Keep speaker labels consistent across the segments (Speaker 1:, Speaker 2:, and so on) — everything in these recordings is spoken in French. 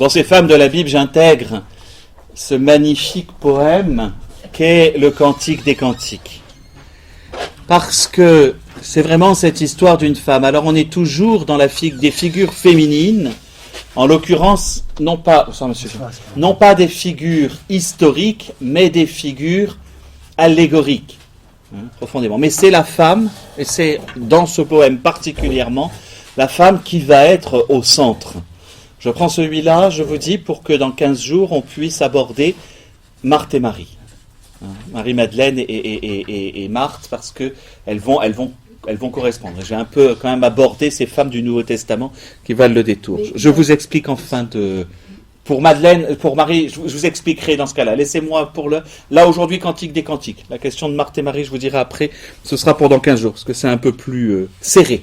Speaker 1: Dans ces femmes de la Bible, j'intègre ce magnifique poème qu'est le Cantique des Cantiques. Parce que c'est vraiment cette histoire d'une femme. Alors on est toujours dans des figures féminines, en l'occurrence, non pas des figures historiques, mais des figures allégoriques, profondément. Mais c'est la femme, et c'est dans ce poème particulièrement, la femme qui va être au centre. Je prends celui-là, je vous dis, pour que dans 15 jours, on puisse aborder Marthe et Marie. Marie-Madeleine et Marthe, parce qu'elles vont correspondre. J'ai un peu quand même abordé ces femmes du Nouveau Testament qui valent le détour. Je vous explique en fin de... Pour Madeleine, pour Marie, je vous expliquerai dans ce cas-là. Laissez-moi là aujourd'hui, Cantique des Cantiques. La question de Marthe et Marie, je vous dirai après, ce sera pour dans 15 jours, parce que c'est un peu plus serré.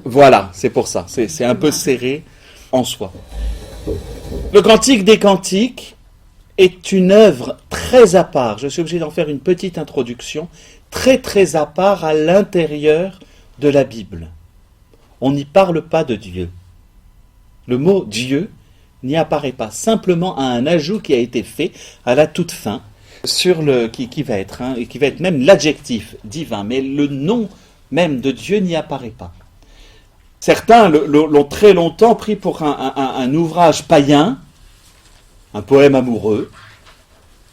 Speaker 1: Voilà, c'est pour ça. C'est un peu serré en soi. Le Cantique des Cantiques est une œuvre très à part. Je suis obligé d'en faire une petite introduction, très très à part à l'intérieur de la Bible. On n'y parle pas de Dieu. Le mot Dieu n'y apparaît pas, simplement à un ajout qui a été fait à la toute fin, qui va être même l'adjectif divin, mais le nom même de Dieu n'y apparaît pas. Certains l'ont très longtemps pris pour un ouvrage païen, un poème amoureux,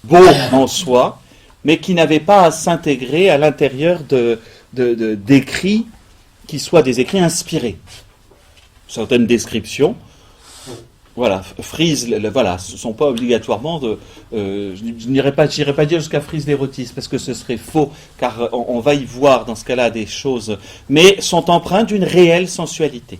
Speaker 1: beau en soi, mais qui n'avait pas à s'intégrer à l'intérieur d'écrits qui soient des écrits inspirés. Certaines descriptions, frisent, ce ne sont pas obligatoirement je n'irai pas dire jusqu'à frise l'érotisme, parce que ce serait faux, car on va y voir dans ce cas-là des choses, mais sont empreintes d'une réelle sensualité.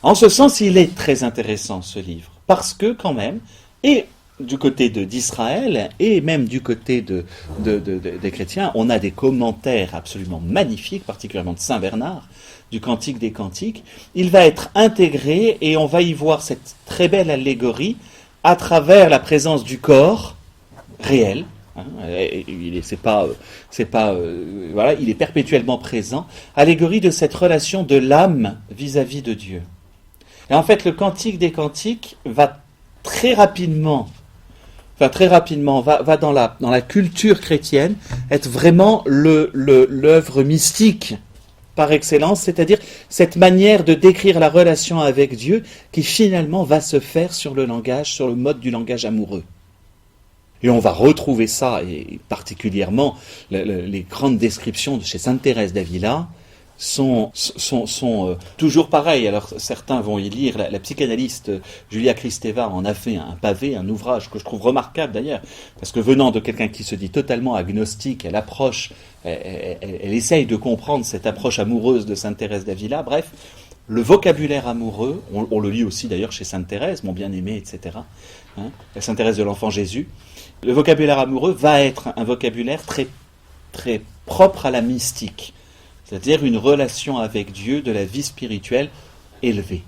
Speaker 1: En ce sens, il est très intéressant ce livre, parce que quand même, et du côté d'Israël, et même du côté des chrétiens, on a des commentaires absolument magnifiques, particulièrement de Saint Bernard, du Cantique des Cantiques. Il va être intégré et on va y voir cette très belle allégorie à travers la présence du corps réel. Il est perpétuellement présent. Allégorie de cette relation de l'âme vis-à-vis de Dieu. Et en fait, le Cantique des Cantiques va très rapidement, dans la culture chrétienne, être vraiment l'œuvre mystique par excellence, c'est-à-dire cette manière de décrire la relation avec Dieu qui finalement va se faire sur le mode du langage amoureux. Et on va retrouver ça, et particulièrement les grandes descriptions de chez Sainte Thérèse d'Avila sont toujours pareilles. Alors certains vont y lire, la psychanalyste Julia Kristeva en a fait un pavé, un ouvrage que je trouve remarquable d'ailleurs, parce que venant de quelqu'un qui se dit totalement agnostique, elle essaye de comprendre cette approche amoureuse de Sainte Thérèse d'Avila. Bref, le vocabulaire amoureux, on le lit aussi d'ailleurs chez Sainte Thérèse, mon bien-aimé, etc., Sainte Thérèse de l'Enfant Jésus, le vocabulaire amoureux va être un vocabulaire très, très propre à la mystique, c'est-à-dire une relation avec Dieu de la vie spirituelle élevée.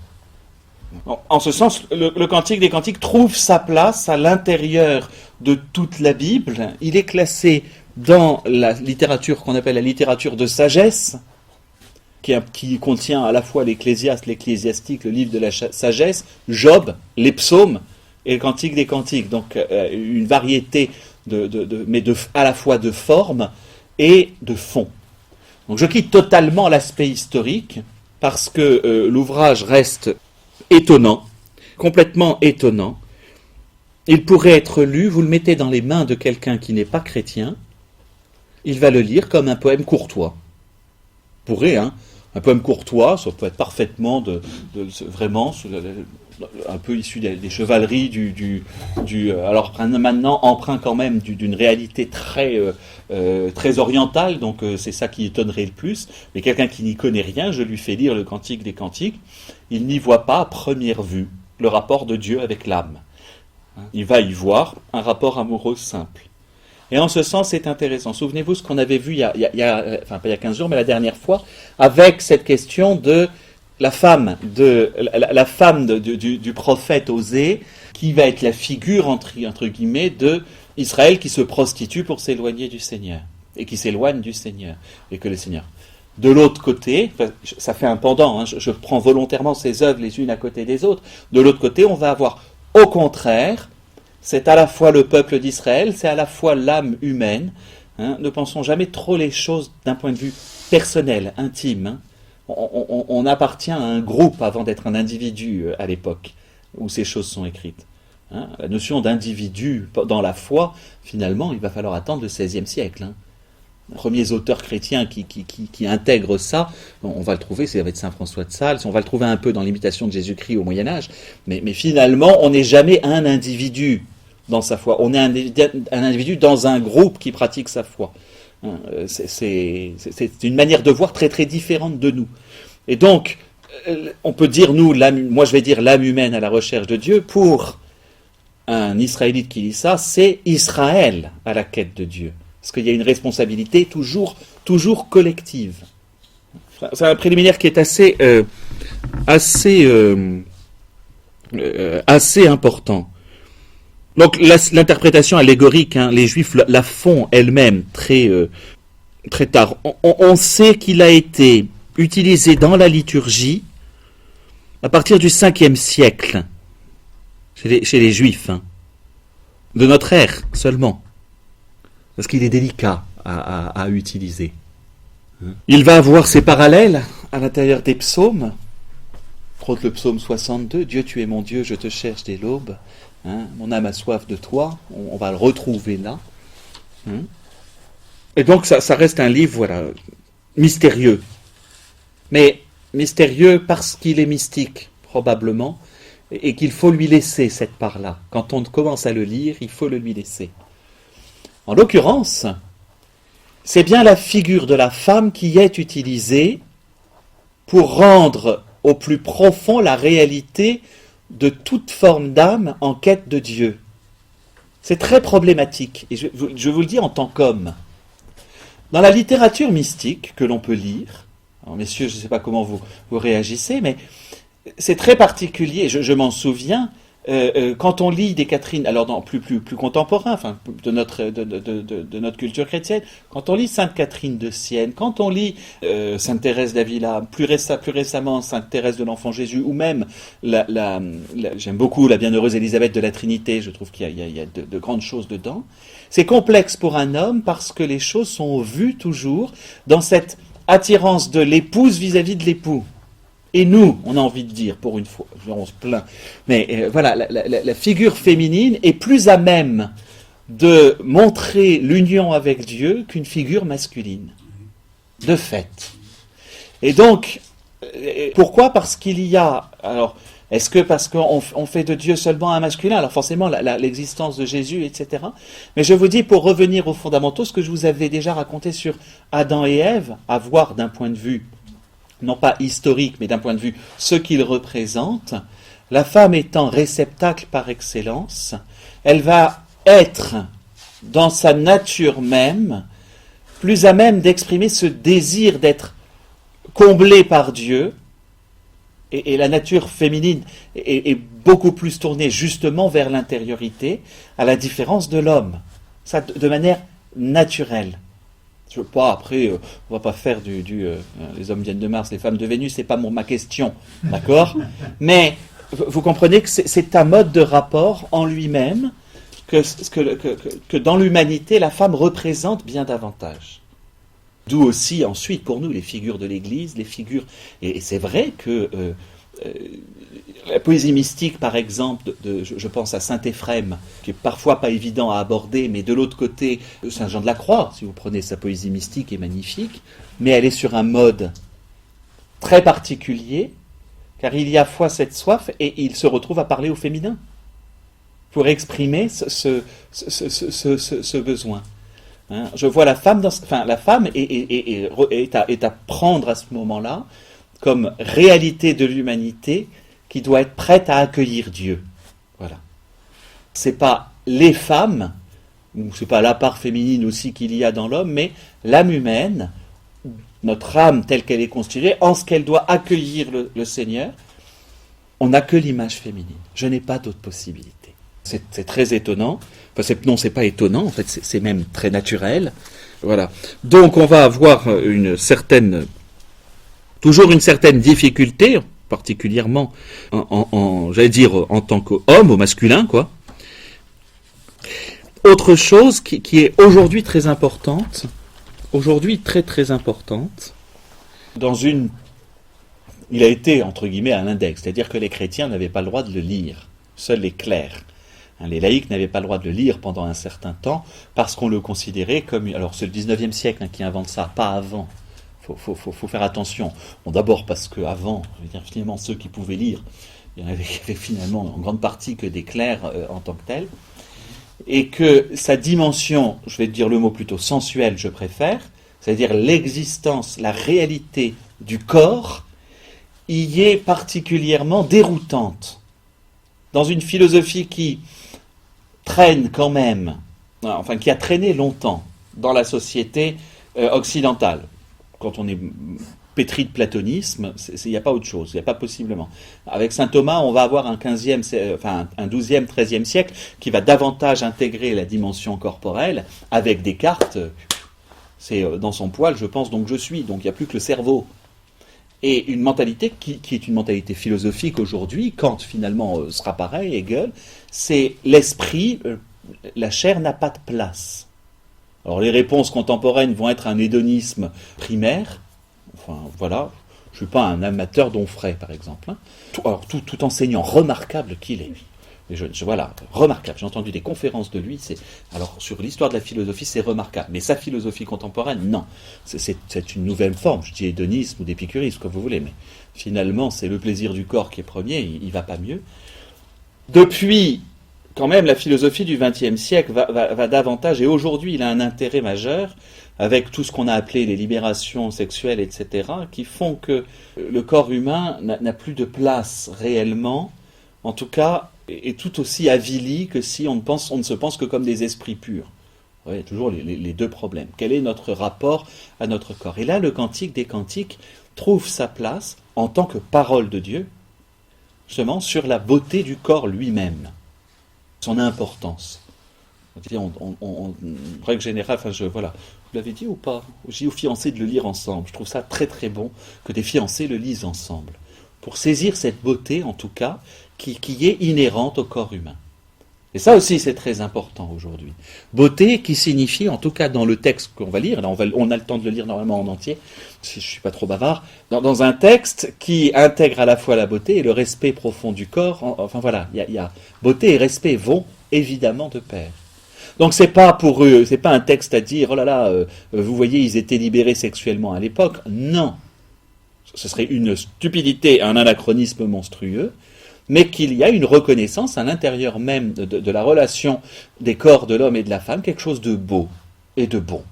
Speaker 1: En ce sens, le Cantique des Cantiques trouve sa place à l'intérieur de toute la Bible. Il est classé dans la littérature qu'on appelle la littérature de sagesse, qui contient à la fois l'Ecclésiastique, le livre de la sagesse, Job, les psaumes et le Cantique des Cantiques. Donc une variété à la fois de forme et de fond. Donc je quitte totalement l'aspect historique parce que l'ouvrage reste étonnant, complètement étonnant. Il pourrait être lu, vous le mettez dans les mains de quelqu'un qui n'est pas chrétien, il va le lire comme un poème courtois. Pourrait, un poème courtois, ça peut être parfaitement vraiment un peu issu des chevaleries alors maintenant emprunt quand même d'une réalité très orientale, donc c'est ça qui étonnerait le plus. Mais quelqu'un qui n'y connaît rien, je lui fais lire le Cantique des Cantiques, il n'y voit pas à première vue le rapport de Dieu avec l'âme. Il va y voir un rapport amoureux simple. Et en ce sens, c'est intéressant. Souvenez-vous ce qu'on avait vu pas il y a 15 jours, mais la dernière fois, avec cette question de la femme du prophète Osée, qui va être la figure, entre guillemets, de Israël qui se prostitue pour s'éloigner du Seigneur, et qui s'éloigne du Seigneur, et que le Seigneur De l'autre côté, ça fait un pendant, hein, je prends volontairement ces œuvres les unes à côté des autres. De l'autre côté, on va avoir, au contraire, c'est à la fois le peuple d'Israël, c'est à la fois l'âme humaine. Hein. Ne pensons jamais trop les choses d'un point de vue personnel, intime. Hein. On appartient à un groupe avant d'être un individu à l'époque où ces choses sont écrites. Hein. La notion d'individu dans la foi, finalement, il va falloir attendre le XVIe siècle. Hein. Les premiers auteurs chrétiens qui intègrent ça, on va le trouver, c'est avec saint François de Sales, on va le trouver un peu dans l'imitation de Jésus-Christ au Moyen-Âge, mais finalement, on n'est jamais un individu dans sa foi, on est un individu dans un groupe qui pratique sa foi. C'est une manière de voir très très différente de nous. Et donc, on peut dire, moi je vais dire l'âme humaine à la recherche de Dieu, pour un Israélite qui lit ça, c'est Israël à la quête de Dieu. Parce qu'il y a une responsabilité toujours collective. C'est un préliminaire qui est assez important. Donc l'interprétation allégorique, hein, les Juifs la font elle-même très tard. On sait qu'il a été utilisé dans la liturgie à partir du 5e siècle, chez les Juifs, hein, de notre ère seulement. Parce qu'il est délicat à utiliser. Il va avoir ses parallèles à l'intérieur des psaumes. Entre autres le psaume 62, « Dieu, tu es mon Dieu, je te cherche dès l'aube. Hein, mon âme a soif de toi. » On va le retrouver là. Hein. Et donc ça reste un livre, voilà, mystérieux. Mais mystérieux parce qu'il est mystique, probablement, et qu'il faut lui laisser cette part-là. Quand on commence à le lire, il faut le lui laisser. En l'occurrence, c'est bien la figure de la femme qui est utilisée pour rendre au plus profond la réalité de toute forme d'âme en quête de Dieu. C'est très problématique, et je vais vous le dire en tant qu'homme. Dans la littérature mystique que l'on peut lire, alors messieurs, je ne sais pas comment vous réagissez, mais c'est très particulier, je m'en souviens. Quand on lit des Catherine, alors plus contemporain, enfin de notre culture chrétienne, quand on lit Sainte Catherine de Sienne, quand on lit Sainte Thérèse d'Avila, plus récemment Sainte Thérèse de l'Enfant Jésus, ou même j'aime beaucoup la Bienheureuse Élisabeth de la Trinité, je trouve qu'il y a de grandes choses dedans. C'est complexe pour un homme parce que les choses sont vues toujours dans cette attirance de l'épouse vis-à-vis de l'époux. Et nous, on a envie de dire, pour une fois, on se plaint, mais voilà, la figure féminine est plus à même de montrer l'union avec Dieu qu'une figure masculine, de fait. Et donc, pourquoi ? Parce qu'il y a, alors, est-ce que parce qu'on fait de Dieu seulement un masculin ? Alors forcément, l'existence de Jésus, etc. Mais je vous dis, pour revenir aux fondamentaux, ce que je vous avais déjà raconté sur Adam et Ève, à voir d'un point de vue non pas historique, mais d'un point de vue ce qu'il représente, la femme étant réceptacle par excellence, elle va être, dans sa nature même, plus à même d'exprimer ce désir d'être comblée par Dieu, et la nature féminine est beaucoup plus tournée justement vers l'intériorité, à la différence de l'homme, ça de manière naturelle. Je veux pas, après, on va pas faire les hommes viennent de Mars, les femmes de Vénus, c'est pas ma question, d'accord ? Mais vous comprenez que c'est un mode de rapport en lui-même que dans l'humanité, la femme représente bien davantage. D'où aussi, ensuite, pour nous, les figures de l'Église, les figures... Et c'est vrai que la poésie mystique, par exemple, je pense à saint Éphrem, qui est parfois pas évident à aborder, mais de l'autre côté, saint Jean de la Croix, si vous prenez sa poésie mystique, est magnifique, mais elle est sur un mode très particulier, car il y a à la fois cette soif, et il se retrouve à parler au féminin, pour exprimer ce besoin. Hein, je vois la femme, la femme est à prendre à ce moment-là comme réalité de l'humanité qui doit être prête à accueillir Dieu. Voilà. C'est pas les femmes, ou c'est pas la part féminine aussi qu'il y a dans l'homme, mais l'âme humaine, notre âme telle qu'elle est constituée, en ce qu'elle doit accueillir le Seigneur, on n'a que l'image féminine. Je n'ai pas d'autre possibilité. C'est très étonnant. Enfin, non, c'est pas étonnant, en fait, c'est même très naturel. Voilà. Donc, on va avoir une certaine Toujours une certaine difficulté, particulièrement j'allais dire, en tant qu'homme, au masculin, quoi. Autre chose qui est aujourd'hui très importante, très importante, il a été, entre guillemets, à l'index, c'est-à-dire que les chrétiens n'avaient pas le droit de le lire, seuls les clercs. Les laïcs n'avaient pas le droit de le lire pendant un certain temps, parce qu'on le considérait comme... Alors c'est le 19e siècle qui invente ça, pas avant. Faut faire attention. Bon, d'abord parce qu'avant, finalement, ceux qui pouvaient lire, il y en avait finalement en grande partie que des clercs en tant que tels, et que sa dimension, je vais te dire le mot plutôt sensuelle, je préfère, c'est-à-dire l'existence, la réalité du corps, y est particulièrement déroutante. Dans une philosophie qui traîne quand même, enfin qui a traîné longtemps dans la société occidentale. Quand on est pétri de platonisme, il n'y a pas autre chose, il n'y a pas possiblement. Avec saint Thomas, on va avoir un 12e, 13e siècle qui va davantage intégrer la dimension corporelle. Avec Descartes, c'est dans son poil, je pense, donc je suis, donc il n'y a plus que le cerveau. Et une mentalité qui est une mentalité philosophique aujourd'hui, Kant finalement sera pareil, Hegel, c'est l'esprit, la chair n'a pas de place. Alors les réponses contemporaines vont être un hédonisme primaire, enfin voilà, je ne suis pas un amateur d'Onfray par exemple, hein. Tout enseignant remarquable qu'il est. Et voilà, remarquable, j'ai entendu des conférences de lui, alors sur l'histoire de la philosophie c'est remarquable, mais sa philosophie contemporaine, non, c'est une nouvelle forme, je dis hédonisme ou d'épicurisme, comme vous voulez, mais finalement c'est le plaisir du corps qui est premier, il ne va pas mieux. Depuis, quand même, la philosophie du XXe siècle va davantage, et aujourd'hui il a un intérêt majeur, avec tout ce qu'on a appelé les libérations sexuelles, etc., qui font que le corps humain n'a plus de place réellement, en tout cas, est tout aussi avili que si on ne se pense que comme des esprits purs. Vous voyez, toujours les deux problèmes. Quel est notre rapport à notre corps? Et là, le Cantique des Cantiques trouve sa place en tant que parole de Dieu, justement, sur la beauté du corps lui-même, son importance. En règle générale, voilà. Vous l'avez dit ou pas? J'ai dit aux fiancés de le lire ensemble. Je trouve ça très très bon que des fiancés le lisent ensemble, pour saisir cette beauté, en tout cas, qui est inhérente au corps humain. Et ça aussi, c'est très important aujourd'hui. Beauté qui signifie, en tout cas dans le texte qu'on va lire, là on a le temps de le lire normalement en entier, si je ne suis pas trop bavard, dans un texte qui intègre à la fois la beauté et le respect profond du corps. Enfin voilà, il y a beauté et respect vont évidemment de pair. Donc c'est pas pour eux, c'est pas un texte à dire, oh là là, vous voyez, ils étaient libérés sexuellement à l'époque. Non. Ce serait une stupidité, un anachronisme monstrueux, mais qu'il y a une reconnaissance à l'intérieur même de la relation des corps de l'homme et de la femme, quelque chose de beau et de bon.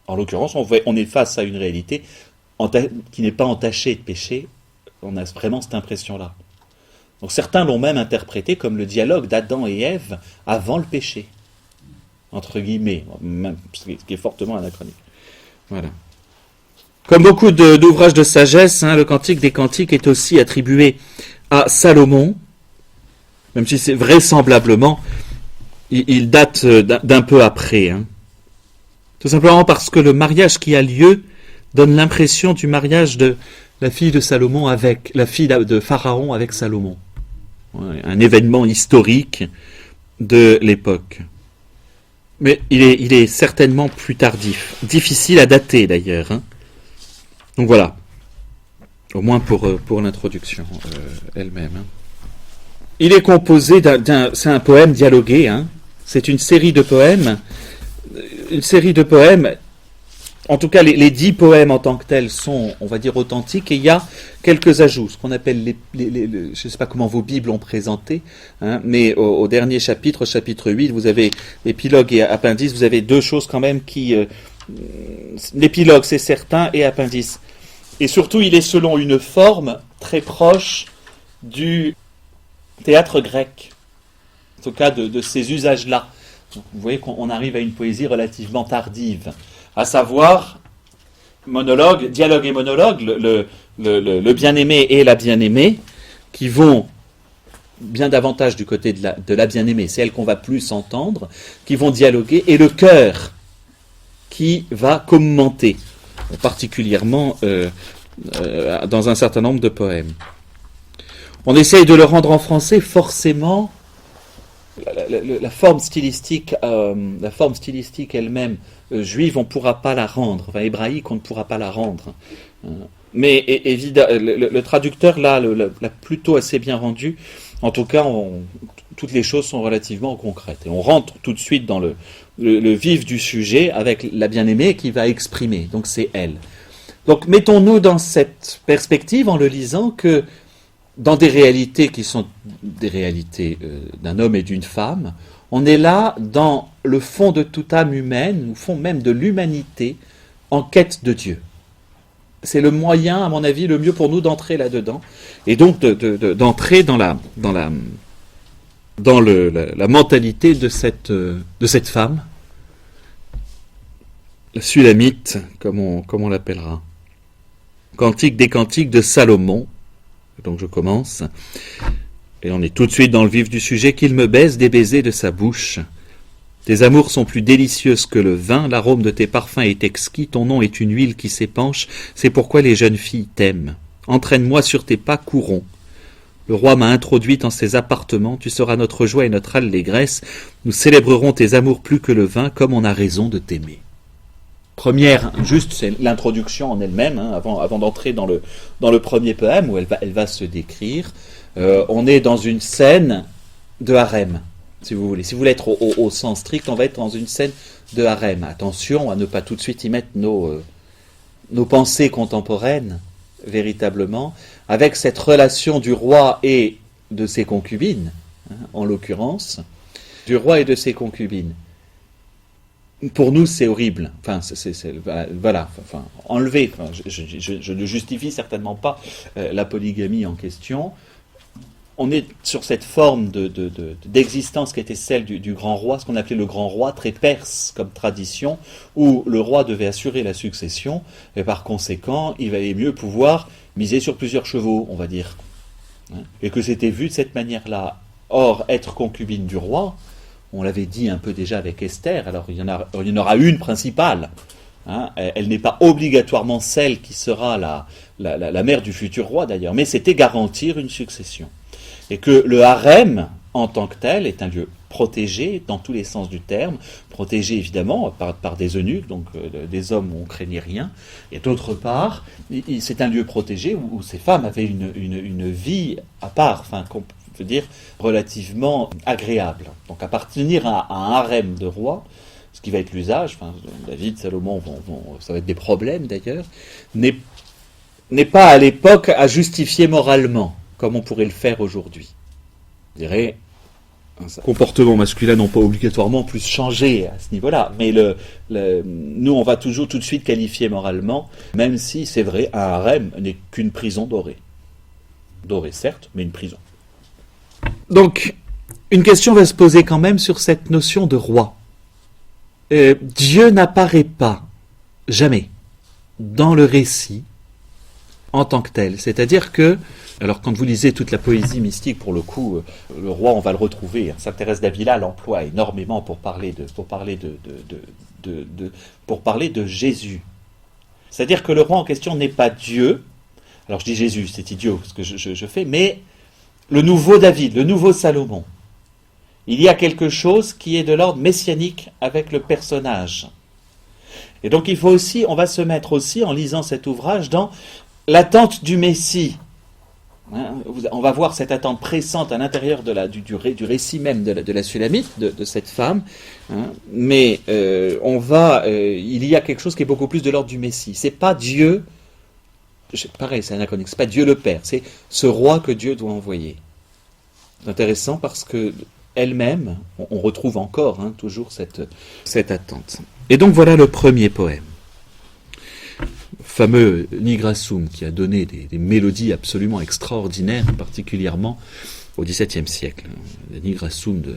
Speaker 1: En l'occurrence, on est face à une réalité qui n'est pas entachée de péché, on a vraiment cette impression-là. Donc certains l'ont même interprété comme le dialogue d'Adam et Ève avant le péché, entre guillemets, ce qui est fortement anachronique. Voilà. Comme beaucoup d'ouvrages de sagesse, le Cantique des Cantiques est aussi attribué à Salomon, même si c'est vraisemblablement, il date d'un peu après. Tout simplement parce que le mariage qui a lieu donne l'impression du mariage de la fille de Salomon avec la fille de Pharaon avec Salomon. Un événement historique de l'époque. Mais il est certainement plus tardif. Difficile à dater d'ailleurs. Donc voilà. Au moins pour l'introduction elle-même. Il est composé c'est un poème dialogué. C'est une série de poèmes. En tout cas, les 10 poèmes en tant que tels sont, on va dire, authentiques, et il y a quelques ajouts, ce qu'on appelle je ne sais pas comment vos Bibles ont présenté, mais au dernier chapitre, chapitre 8, vous avez épilogue et appendice, vous avez deux choses quand même l'épilogue c'est certain, et appendice. Et surtout, il est selon une forme très proche du théâtre grec, en tout cas de ces usages-là. Donc, vous voyez qu'on arrive à une poésie relativement tardive, à savoir dialogue et monologue, le bien-aimé et la bien-aimée, qui vont bien davantage du côté de la bien-aimée, c'est elle qu'on va plus entendre, qui vont dialoguer, et le cœur qui va commenter, particulièrement dans un certain nombre de poèmes. On essaye de le rendre en français, forcément. La forme stylistique elle-même juive, on ne pourra pas la rendre. Enfin, hébraïque, on ne pourra pas la rendre. Mais évidemment, le traducteur l'a plutôt assez bien rendu. En tout cas, toutes les choses sont relativement concrètes. Et on rentre tout de suite dans le vif du sujet avec la bien-aimée qui va exprimer. Donc c'est elle. Donc mettons-nous dans cette perspective en le lisant que dans des réalités qui sont des réalités d'un homme et d'une femme, on est là dans le fond de toute âme humaine, au fond même de l'humanité, en quête de Dieu. C'est le moyen, à mon avis, le mieux pour nous d'entrer là-dedans, et donc d'entrer dans la mentalité de cette femme, la Sulamite, comme on l'appellera. Cantique des cantiques de Salomon. Donc je commence, et on est tout de suite dans le vif du sujet. Qu'il me baise des baisers de sa bouche. Tes amours sont plus délicieuses que le vin, l'arôme de tes parfums est exquis, ton nom est une huile qui s'épanche, c'est pourquoi les jeunes filles t'aiment. Entraîne-moi sur tes pas, courons. Le roi m'a introduite en ses appartements, tu seras notre joie et notre allégresse, nous célébrerons tes amours plus que le vin, comme on a raison de t'aimer. Première, juste, c'est l'introduction en elle-même, avant d'entrer dans le premier poème où elle va se décrire. On est dans une scène de harem, si vous voulez. Si vous voulez être au sens strict, on va être dans une scène de harem. Attention à ne pas tout de suite y mettre nos pensées contemporaines, véritablement, avec cette relation du roi et de ses concubines, en l'occurrence, du roi et de ses concubines. Pour nous, c'est horrible. Enfin, voilà. Enfin, enlever. Enfin, je ne justifie certainement pas la polygamie en question. On est sur cette forme d'existence qui était celle du grand roi, ce qu'on appelait le grand roi, très perse comme tradition, où le roi devait assurer la succession, et par conséquent, il valait mieux pouvoir miser sur plusieurs chevaux, on va dire. Et que c'était vu de cette manière-là. Or, être concubine du roi, on l'avait dit un peu déjà avec Esther, alors il y en aura une principale. Elle n'est pas obligatoirement celle qui sera la mère du futur roi d'ailleurs, mais c'était garantir une succession. Et que le harem, en tant que tel, est un lieu protégé dans tous les sens du terme, protégé évidemment par des eunuques, donc des hommes où on craignait rien, et d'autre part, c'est un lieu protégé où ces femmes avaient une vie à part, enfin, je veux dire, relativement agréable. Donc appartenir à un harem de rois, ce qui va être l'usage, enfin, David, Salomon, ça va être des problèmes d'ailleurs, n'est pas à l'époque à justifier moralement, comme on pourrait le faire aujourd'hui. Je dirais, un comportement masculin n'ont pas obligatoirement plus changé à ce niveau-là, mais nous on va toujours tout de suite qualifier moralement, même si c'est vrai, un harem n'est qu'une prison dorée. Dorée certes, mais une prison. Donc, une question va se poser quand même sur cette notion de roi. Dieu n'apparaît pas, jamais, dans le récit en tant que tel. C'est-à-dire que, alors quand vous lisez toute la poésie mystique, pour le coup, le roi, on va le retrouver. Sainte Thérèse d'Avila l'emploie énormément pour parler de Jésus. C'est-à-dire que le roi en question n'est pas Dieu. Alors je dis Jésus, c'est idiot ce que je fais, mais le nouveau David, le nouveau Salomon. Il y a quelque chose qui est de l'ordre messianique avec le personnage. Et donc on va se mettre aussi, en lisant cet ouvrage, dans l'attente du Messie. On va voir cette attente pressante à l'intérieur du récit même de la Sulamite, de cette femme. Mais il y a quelque chose qui est beaucoup plus de l'ordre du Messie. C'est pas Dieu, pareil, c'est anachronique, c'est pas Dieu le Père, c'est ce roi que Dieu doit envoyer. C'est intéressant parce que elle-même, on retrouve encore toujours cette attente. Et donc voilà le premier poème. Fameux Nigrassum, qui a donné des mélodies absolument extraordinaires, particulièrement au XVIIe siècle. Les Nigrassum de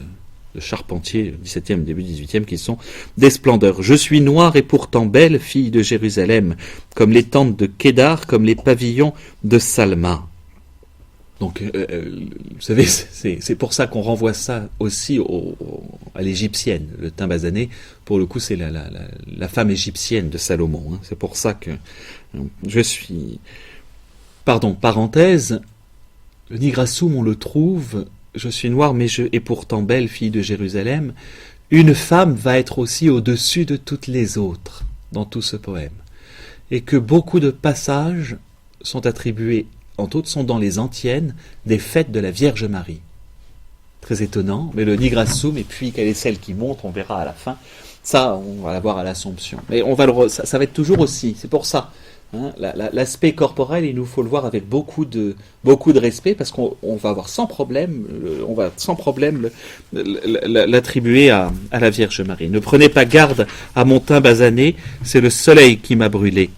Speaker 1: Charpentier, XVIIe, début XVIIIe, qui sont des splendeurs. Je suis noire et pourtant belle, fille de Jérusalem, comme les tentes de Kédar, comme les pavillons de Salma. Donc, vous savez, c'est pour ça qu'on renvoie ça aussi à l'égyptienne. Le Timbazané, pour le coup, c'est la femme égyptienne de Salomon. C'est pour ça que je suis Pardon, parenthèse, le Nigrassoum, on le trouve, je suis noire mais je et pourtant belle, fille de Jérusalem, une femme va être aussi au-dessus de toutes les autres dans tout ce poème. Et que beaucoup de passages sont attribués, entre autres sont dans les antiennes, des fêtes de la Vierge Marie. Très étonnant, mais le Nigrassoum, et puis quelle est celle qui monte, on verra à la fin, ça on va la voir à l'Assomption. Mais ça va être toujours aussi, c'est pour ça. L'aspect corporel, il nous faut le voir avec beaucoup de respect, parce qu'on va avoir sans problème, l'attribuer à la Vierge Marie. Ne prenez pas garde à mon teint basané, c'est le soleil qui m'a brûlé.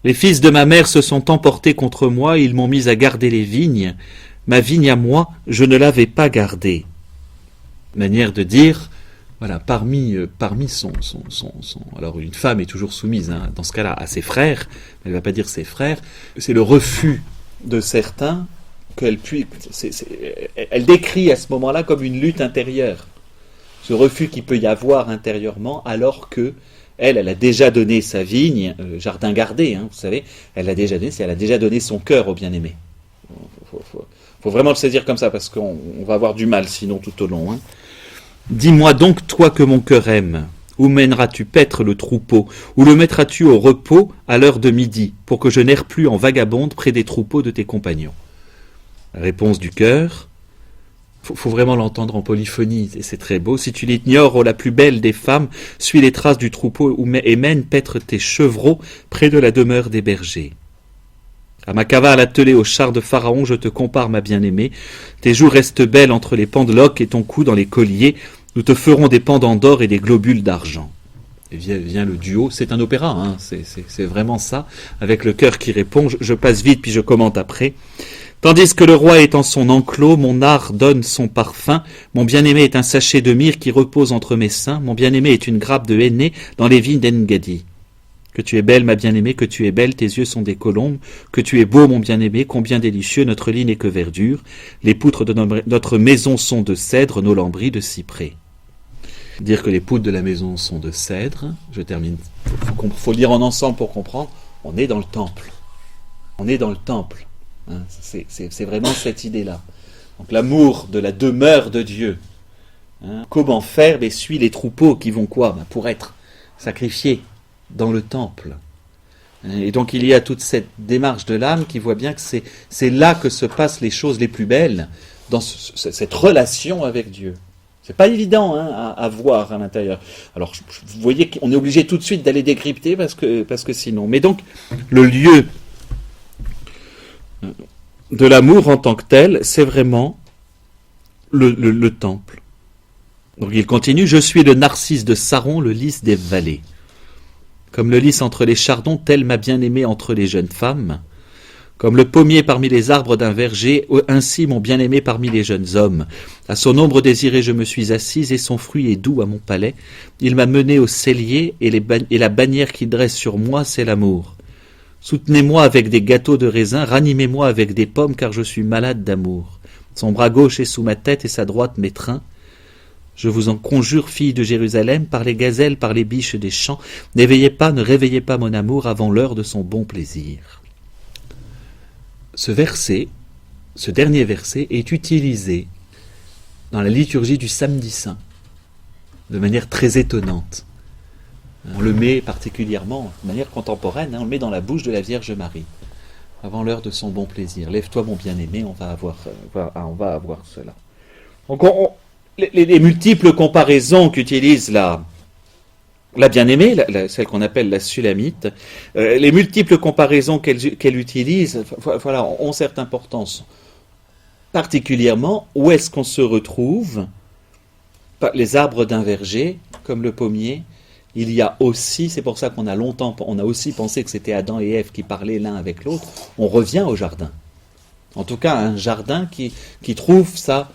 Speaker 1: Les fils de ma mère se sont emportés contre moi, ils m'ont mis à garder les vignes. Ma vigne à moi, je ne l'avais pas gardée. Manière de dire, voilà, parmi son. Alors une femme est toujours soumise, dans ce cas-là, à ses frères, elle ne va pas dire ses frères, c'est le refus de certains qu'elle puisse. Elle décrit à ce moment-là comme une lutte intérieure. Ce refus qu'il peut y avoir intérieurement, alors que elle a déjà donné sa vigne, jardin gardé, vous savez, elle a déjà donné son cœur au bien-aimé. Faut vraiment le saisir comme ça, parce qu'on va avoir du mal sinon tout au long. Dis-moi donc, toi que mon cœur aime, où mèneras-tu paître le troupeau, où le mettras-tu au repos à l'heure de midi, pour que je n'erre plus en vagabonde près des troupeaux de tes compagnons? La réponse du cœur, faut vraiment l'entendre en polyphonie, et c'est très beau. Si tu l'ignores, ô la plus belle des femmes, suis les traces du troupeau et mène paître tes chevreaux près de la demeure des bergers. À ma cavale attelée au char de Pharaon, je te compare, ma bien-aimée. Tes joues restent belles entre les pendeloques et ton cou dans les colliers. Nous te ferons des pendants d'or et des globules d'argent. Et vient le duo, c'est un opéra, c'est vraiment ça, avec le cœur qui répond, je passe vite puis je commente après. Tandis que le roi est en son enclos, mon art donne son parfum, mon bien-aimé est un sachet de myrrhe qui repose entre mes seins, mon bien-aimé est une grappe de henné dans les vignes d'Engadi. Que tu es belle, ma bien-aimée, que tu es belle, tes yeux sont des colombes, que tu es beau, mon bien-aimé, combien délicieux, notre lit n'est que verdure, les poutres de notre maison sont de cèdre, nos lambris de cyprès. Dire que les poutres de la maison sont de cèdre, je termine, faut lire en ensemble pour comprendre, on est dans le temple. On est dans le temple. C'est vraiment cette idée-là. Donc l'amour de la demeure de Dieu. Comment faire? Suit les troupeaux qui vont quoi? Pour être sacrifiés dans le temple. Et donc il y a toute cette démarche de l'âme qui voit bien que c'est là que se passent les choses les plus belles, dans cette relation avec Dieu. C'est pas évident à voir à l'intérieur. Alors vous voyez qu'on est obligé tout de suite d'aller décrypter parce que sinon. Mais donc le lieu de l'amour en tant que tel, c'est vraiment le temple. Donc il continue, je suis le narcisse de Saron, le lys des vallées. Comme le lys entre les chardons, telle ma bien-aimée entre les jeunes femmes. Comme le pommier parmi les arbres d'un verger, ainsi mon bien-aimé parmi les jeunes hommes. À son ombre désirée je me suis assise, et son fruit est doux à mon palais. Il m'a mené au cellier, et la bannière qu'il dresse sur moi, c'est l'amour. Soutenez-moi avec des gâteaux de raisin, ranimez-moi avec des pommes, car je suis malade d'amour. Son bras gauche est sous ma tête, et sa droite m'étreint. Je vous en conjure, filles de Jérusalem, par les gazelles, par les biches des champs, ne réveillez pas mon amour avant l'heure de son bon plaisir. Ce dernier verset, est utilisé dans la liturgie du Samedi Saint, de manière très étonnante. On le met particulièrement, de manière contemporaine, on le met dans la bouche de la Vierge Marie, avant l'heure de son bon plaisir. Lève-toi mon bien-aimé, on va avoir cela. Donc les multiples comparaisons qu'utilise la bien-aimée, celle qu'on appelle la Sulamite, les multiples comparaisons qu'elle utilise, ont cette importance. Particulièrement, où est-ce qu'on se retrouve? Les arbres d'un verger, comme le pommier, il y a aussi, c'est pour ça qu'on a aussi pensé que c'était Adam et Ève qui parlaient l'un avec l'autre, on revient au jardin. En tout cas, un jardin qui trouve ça,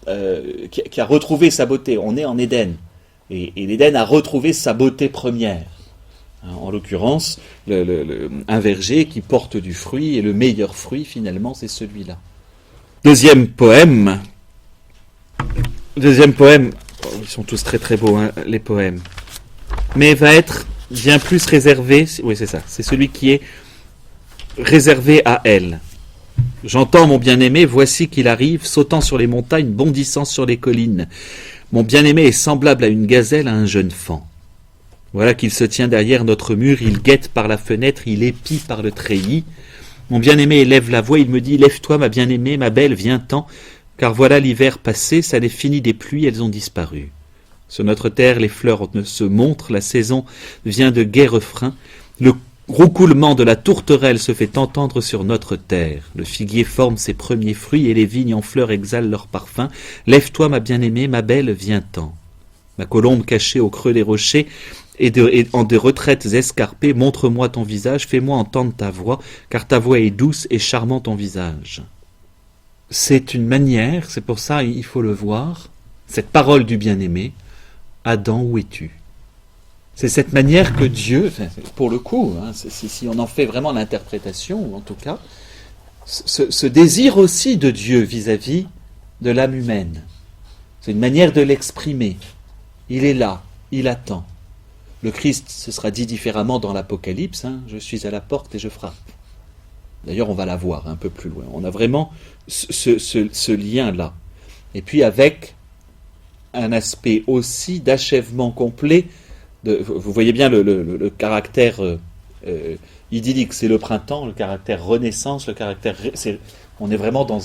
Speaker 1: qui a retrouvé sa beauté. On est en Éden. Et l'Éden a retrouvé sa beauté première. En l'occurrence, un verger qui porte du fruit, et le meilleur fruit, finalement, c'est celui-là. Deuxième poème, ils sont tous très très beaux, les poèmes, mais va être bien plus réservé, oui c'est ça, c'est celui qui est réservé à elle. J'entends mon bien-aimé, voici qu'il arrive, sautant sur les montagnes, bondissant sur les collines. Mon bien-aimé est semblable à une gazelle, à un jeune faon. Voilà qu'il se tient derrière notre mur, il guette par la fenêtre, il épie par le treillis. Mon bien-aimé élève la voix, il me dit « Lève-toi, ma bien-aimée, ma belle, viens-t'en, car voilà l'hiver passé, ça n'est fini des pluies, elles ont disparu. Sur notre terre, les fleurs se montrent, la saison vient de gai refrains, le roucoulement de la tourterelle se fait entendre sur notre terre. Le figuier forme ses premiers fruits et les vignes en fleurs exhalent leur parfum. Lève-toi, ma bien-aimée, ma belle, viens-t'en. Ma colombe cachée au creux des rochers et en des retraites escarpées, montre-moi ton visage, fais-moi entendre ta voix, car ta voix est douce et charmant ton visage. » C'est une manière, c'est pour ça il faut le voir, cette parole du bien-aimé, « Adam, où es-tu » C'est cette manière que Dieu, pour le coup, si on en fait vraiment l'interprétation, en tout cas, ce désir aussi de Dieu vis-à-vis de l'âme humaine. C'est une manière de l'exprimer. Il est là, il attend. Le Christ, ce sera dit différemment dans l'Apocalypse, je suis à la porte et je frappe. D'ailleurs, on va la voir un peu plus loin. On a vraiment ce lien-là. Et puis avec un aspect aussi d'achèvement complet. Vous voyez bien le caractère idyllique, c'est le printemps, le caractère renaissance, le caractère... on est vraiment dans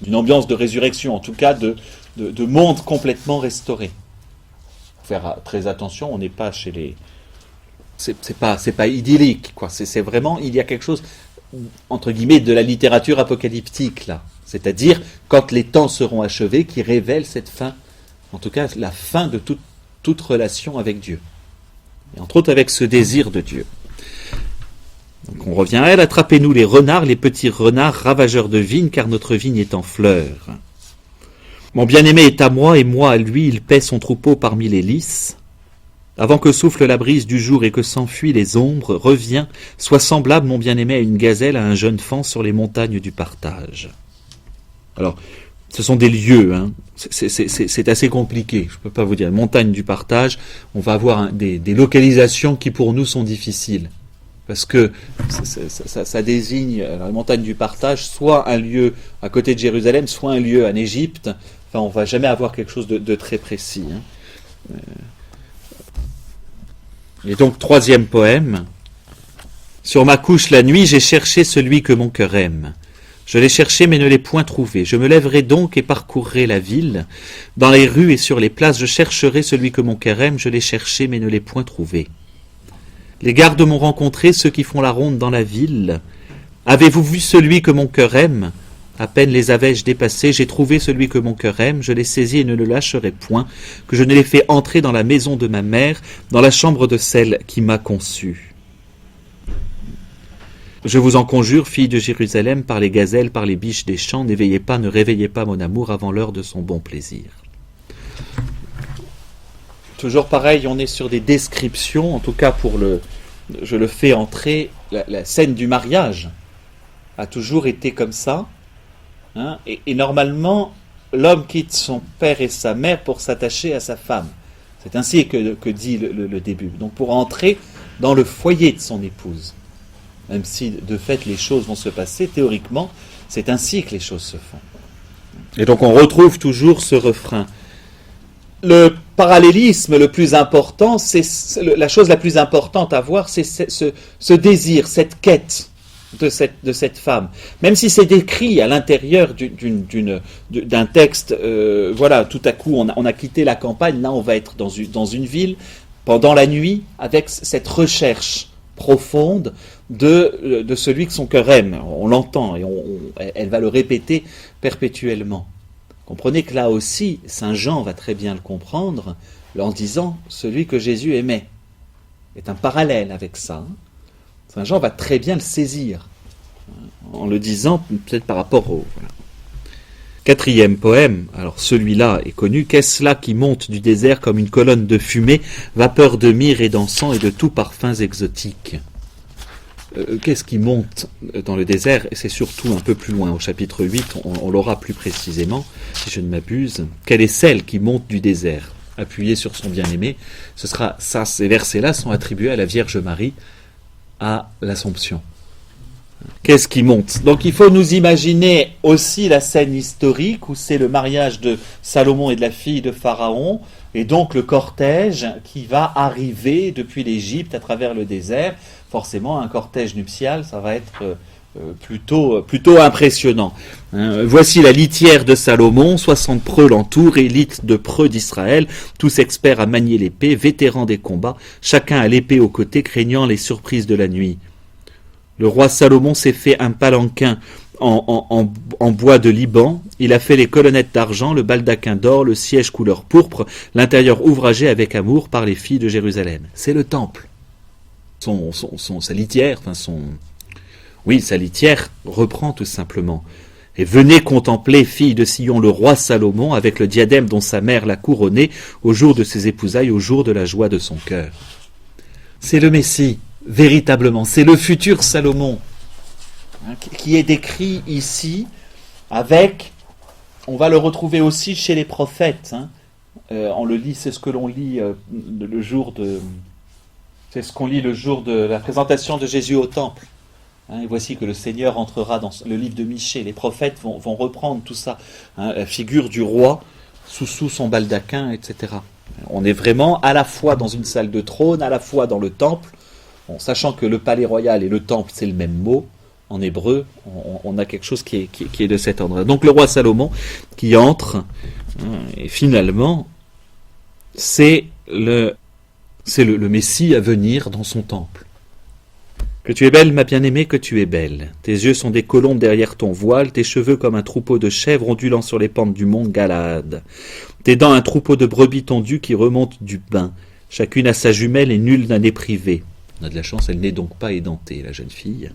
Speaker 1: une ambiance de résurrection, en tout cas de monde complètement restauré. Faire très attention, on n'est pas chez les... C'est pas idyllique, quoi. C'est vraiment, il y a quelque chose, entre guillemets, de la littérature apocalyptique, là. C'est-à-dire, quand les temps seront achevés, qui révèle cette fin, en tout cas la fin de toute relation avec Dieu. Et entre autres avec ce désir de Dieu. Donc on revient à elle, attrapez-nous les renards, les petits renards ravageurs de vignes, car notre vigne est en fleurs. Mon bien-aimé est à moi, et moi à lui, il paie son troupeau parmi les lys. Avant que souffle la brise du jour et que s'enfuient les ombres, reviens, sois semblable, mon bien-aimé, à une gazelle, à un jeune faon sur les montagnes du partage. Alors, ce sont des lieux, c'est assez compliqué, je ne peux pas vous dire. Montagne du partage, on va avoir des localisations qui pour nous sont difficiles. Parce que ça désigne la montagne du partage, soit un lieu à côté de Jérusalem, soit un lieu en Égypte. Enfin, on ne va jamais avoir quelque chose de très précis. Et donc, troisième poème. Sur ma couche la nuit, j'ai cherché celui que mon cœur aime. Je l'ai cherché mais ne l'ai point trouvé. Je me lèverai donc et parcourrai la ville. Dans les rues et sur les places, je chercherai celui que mon cœur aime. Je l'ai cherché mais ne l'ai point trouvé. Les gardes m'ont rencontré, ceux qui font la ronde dans la ville. Avez-vous vu celui que mon cœur aime ? À peine les avais-je dépassés, j'ai trouvé celui que mon cœur aime, je l'ai saisi et ne le lâcherai point, que je ne l'ai fait entrer dans la maison de ma mère, dans la chambre de celle qui m'a conçu. Je vous en conjure, filles de Jérusalem, par les gazelles, par les biches des champs, n'éveillez pas, ne réveillez pas mon amour avant l'heure de son bon plaisir. Toujours pareil, on est sur des descriptions, en tout cas je le fais entrer, la scène du mariage a toujours été comme ça, et normalement, l'homme quitte son père et sa mère pour s'attacher à sa femme. C'est ainsi que dit le début. Donc pour entrer dans le foyer de son épouse. Même si de fait les choses vont se passer, théoriquement, c'est ainsi que les choses se font. Et donc on retrouve toujours ce refrain. Le parallélisme le plus important, la chose la plus importante à voir, c'est ce désir, cette quête de cette femme. Même si c'est décrit à l'intérieur d'un texte, voilà, tout à coup on a quitté la campagne, là on va être dans une ville, pendant la nuit, avec cette recherche profonde de celui que son cœur aime. On l'entend et elle va le répéter perpétuellement. Comprenez que là aussi, Saint Jean va très bien le comprendre en disant « celui que Jésus aimait » est un parallèle avec ça. Saint Jean va très bien le saisir en le disant peut-être par rapport au... Voilà. Quatrième poème, alors celui-là est connu. Qu'est-ce là qui monte du désert comme une colonne de fumée, vapeur de myrrhe et d'encens et de tous parfums exotiques? Qu'est-ce qui monte dans le désert? Et c'est surtout un peu plus loin, au chapitre 8, on l'aura plus précisément, si je ne m'abuse. Quelle est celle qui monte du désert, appuyée sur son bien-aimé? Ces versets-là sont attribués à la Vierge Marie, à l'Assomption. Qu'est-ce qui monte? Donc il faut nous imaginer aussi la scène historique où c'est le mariage de Salomon et de la fille de Pharaon, et donc le cortège qui va arriver depuis l'Égypte à travers le désert. Forcément, un cortège nuptial, ça va être plutôt impressionnant. Voici la litière de Salomon, 60 preux l'entourent, élite de preux d'Israël, tous experts à manier l'épée, vétérans des combats, chacun à l'épée au côté, craignant les surprises de la nuit. Le roi Salomon s'est fait un palanquin en bois de Liban, il a fait les colonnettes d'argent, le baldaquin d'or, le siège couleur pourpre, l'intérieur ouvragé avec amour par les filles de Jérusalem. C'est le temple. Sa litière, sa litière reprend tout simplement. Et venez contempler, fille de Sion, le roi Salomon, avec le diadème dont sa mère l'a couronné, au jour de ses épousailles, au jour de la joie de son cœur. C'est le Messie, véritablement, c'est le futur Salomon, qui est décrit ici avec, on va le retrouver aussi chez les prophètes, on le lit, c'est ce que l'on lit le jour de la présentation de Jésus au temple. Et voici que le Seigneur entrera dans le livre de Michée. Les prophètes vont reprendre tout ça, la figure du roi sous son baldaquin, etc. On est vraiment à la fois dans une salle de trône, à la fois dans le temple, sachant que le palais royal et le temple, c'est le même mot. En hébreu, on a quelque chose qui est de cet ordre. Donc le roi Salomon qui entre, et finalement, c'est le Messie à venir dans son temple. Que tu es belle, ma bien-aimée, que tu es belle. Tes yeux sont des colombes derrière ton voile, tes cheveux comme un troupeau de chèvres ondulant sur les pentes du mont Galaad. Tes dents un troupeau de brebis tondues qui remontent du bain. Chacune a sa jumelle et nul n'en est privé. On a de la chance, elle n'est donc pas édentée, la jeune fille.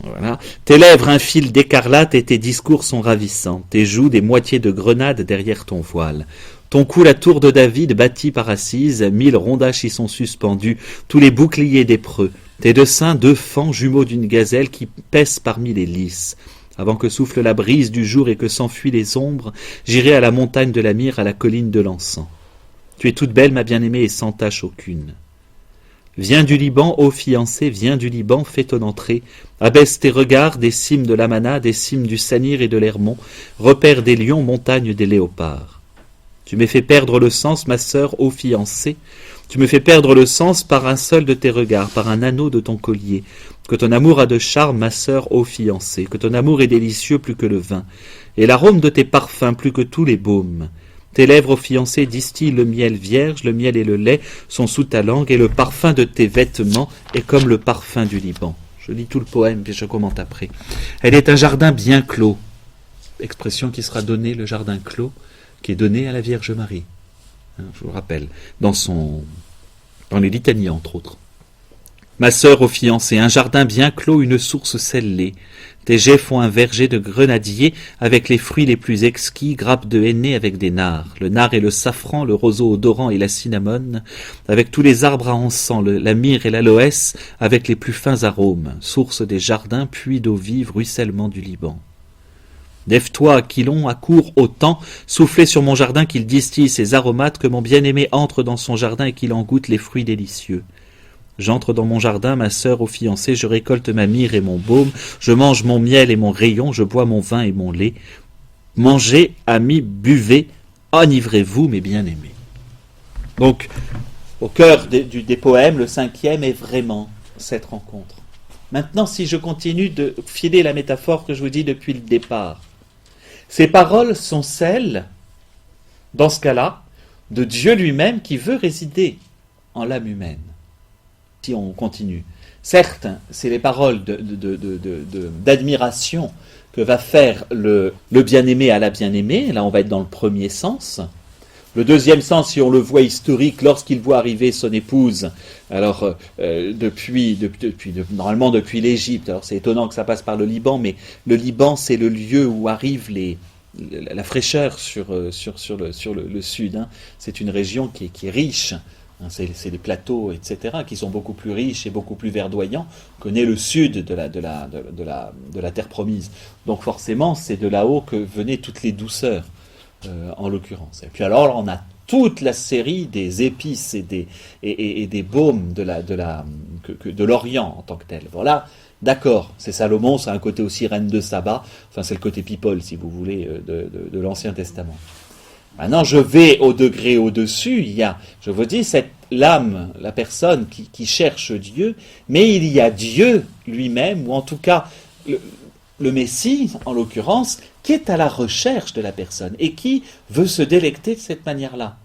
Speaker 1: Voilà. Tes lèvres un fil d'écarlate et tes discours sont ravissants. Tes joues des moitiés de grenade derrière ton voile. Ton cou la tour de David bâtie par assise, 1000 rondaches y sont suspendus, tous les boucliers des preux. Tes deux seins, 2 fans jumeaux d'une gazelle qui pèsent parmi les lys. Avant que souffle la brise du jour et que s'enfuient les ombres, j'irai à la montagne de la myrrhe, à la colline de l'encens. Tu es toute belle, ma bien-aimée, et sans tache aucune. Viens du Liban, ô fiancée, viens du Liban, fais ton entrée. Abaisse tes regards des cimes de l'Amana, des cimes du Sanir et de l'Hermon, repère des lions, montagne des léopards. Tu m'as fait perdre le sens, ma sœur, ô fiancée. Tu me fais perdre le sens par un seul de tes regards, par un anneau de ton collier. Que ton amour a de charme, ma sœur, ô fiancée, que ton amour est délicieux plus que le vin, et l'arôme de tes parfums plus que tous les baumes. Tes lèvres, ô fiancée, distillent le miel vierge, le miel et le lait sont sous ta langue, et le parfum de tes vêtements est comme le parfum du Liban. Je lis tout le poème, puis je commente après. Elle est un jardin bien clos. Expression qui sera donnée, le jardin clos, qui est donné à la Vierge Marie. Je vous le rappelle, dans les litanies, entre autres. Ma sœur, ô fiancée, un jardin bien clos, une source scellée. Tes jets font un verger de grenadier, avec les fruits les plus exquis, grappes de henné avec des nards. Le nard et le safran, le roseau odorant et la cinnamone, avec tous les arbres à encens, la myrrhe et l'aloès, avec les plus fins arômes. Source des jardins, puits d'eau vive, ruissellement du Liban. Lève-toi, Aquilon, accours autant, soufflez sur mon jardin qu'il distille ses aromates, que mon bien-aimé entre dans son jardin et qu'il en goûte les fruits délicieux. J'entre dans mon jardin, ma sœur, ô fiancée, je récolte ma myrrhe et mon baume, je mange mon miel et mon rayon, je bois mon vin et mon lait. Mangez, amis, buvez, enivrez-vous, mes bien-aimés. Donc, au cœur des poèmes, le 5e est vraiment cette rencontre. Maintenant, si je continue de filer la métaphore que je vous dis depuis le départ, ces paroles sont celles, dans ce cas-là, de Dieu lui-même qui veut résider en l'âme humaine. Si on continue. Certes, c'est les paroles d'admiration que va faire le bien-aimé à la bien-aimée. Là, on va être dans le premier sens. Le deuxième sens, si on le voit historique, lorsqu'il voit arriver son épouse, alors normalement depuis l'Égypte, alors c'est étonnant que ça passe par le Liban, mais le Liban, c'est le lieu où arrive la fraîcheur sur le sud. C'est une région qui est riche. C'est des plateaux, etc., qui sont beaucoup plus riches et beaucoup plus verdoyants que n'est le sud de la terre promise. Donc forcément, c'est de là-haut que venaient toutes les douceurs, en l'occurrence. Et puis alors, on a toute la série des épices et des baumes de l'Orient en tant que tel. Voilà, D'accord, c'est Salomon, c'est un côté aussi reine de Saba, enfin c'est le côté people, si vous voulez, de l'Ancien Testament. Maintenant, je vais au degré au-dessus, il y a, je vous dis, cette l'âme, la personne qui cherche Dieu, mais il y a Dieu lui-même, ou en tout cas le Messie, en l'occurrence, qui est à la recherche de la personne et qui veut se délecter de cette manière-là.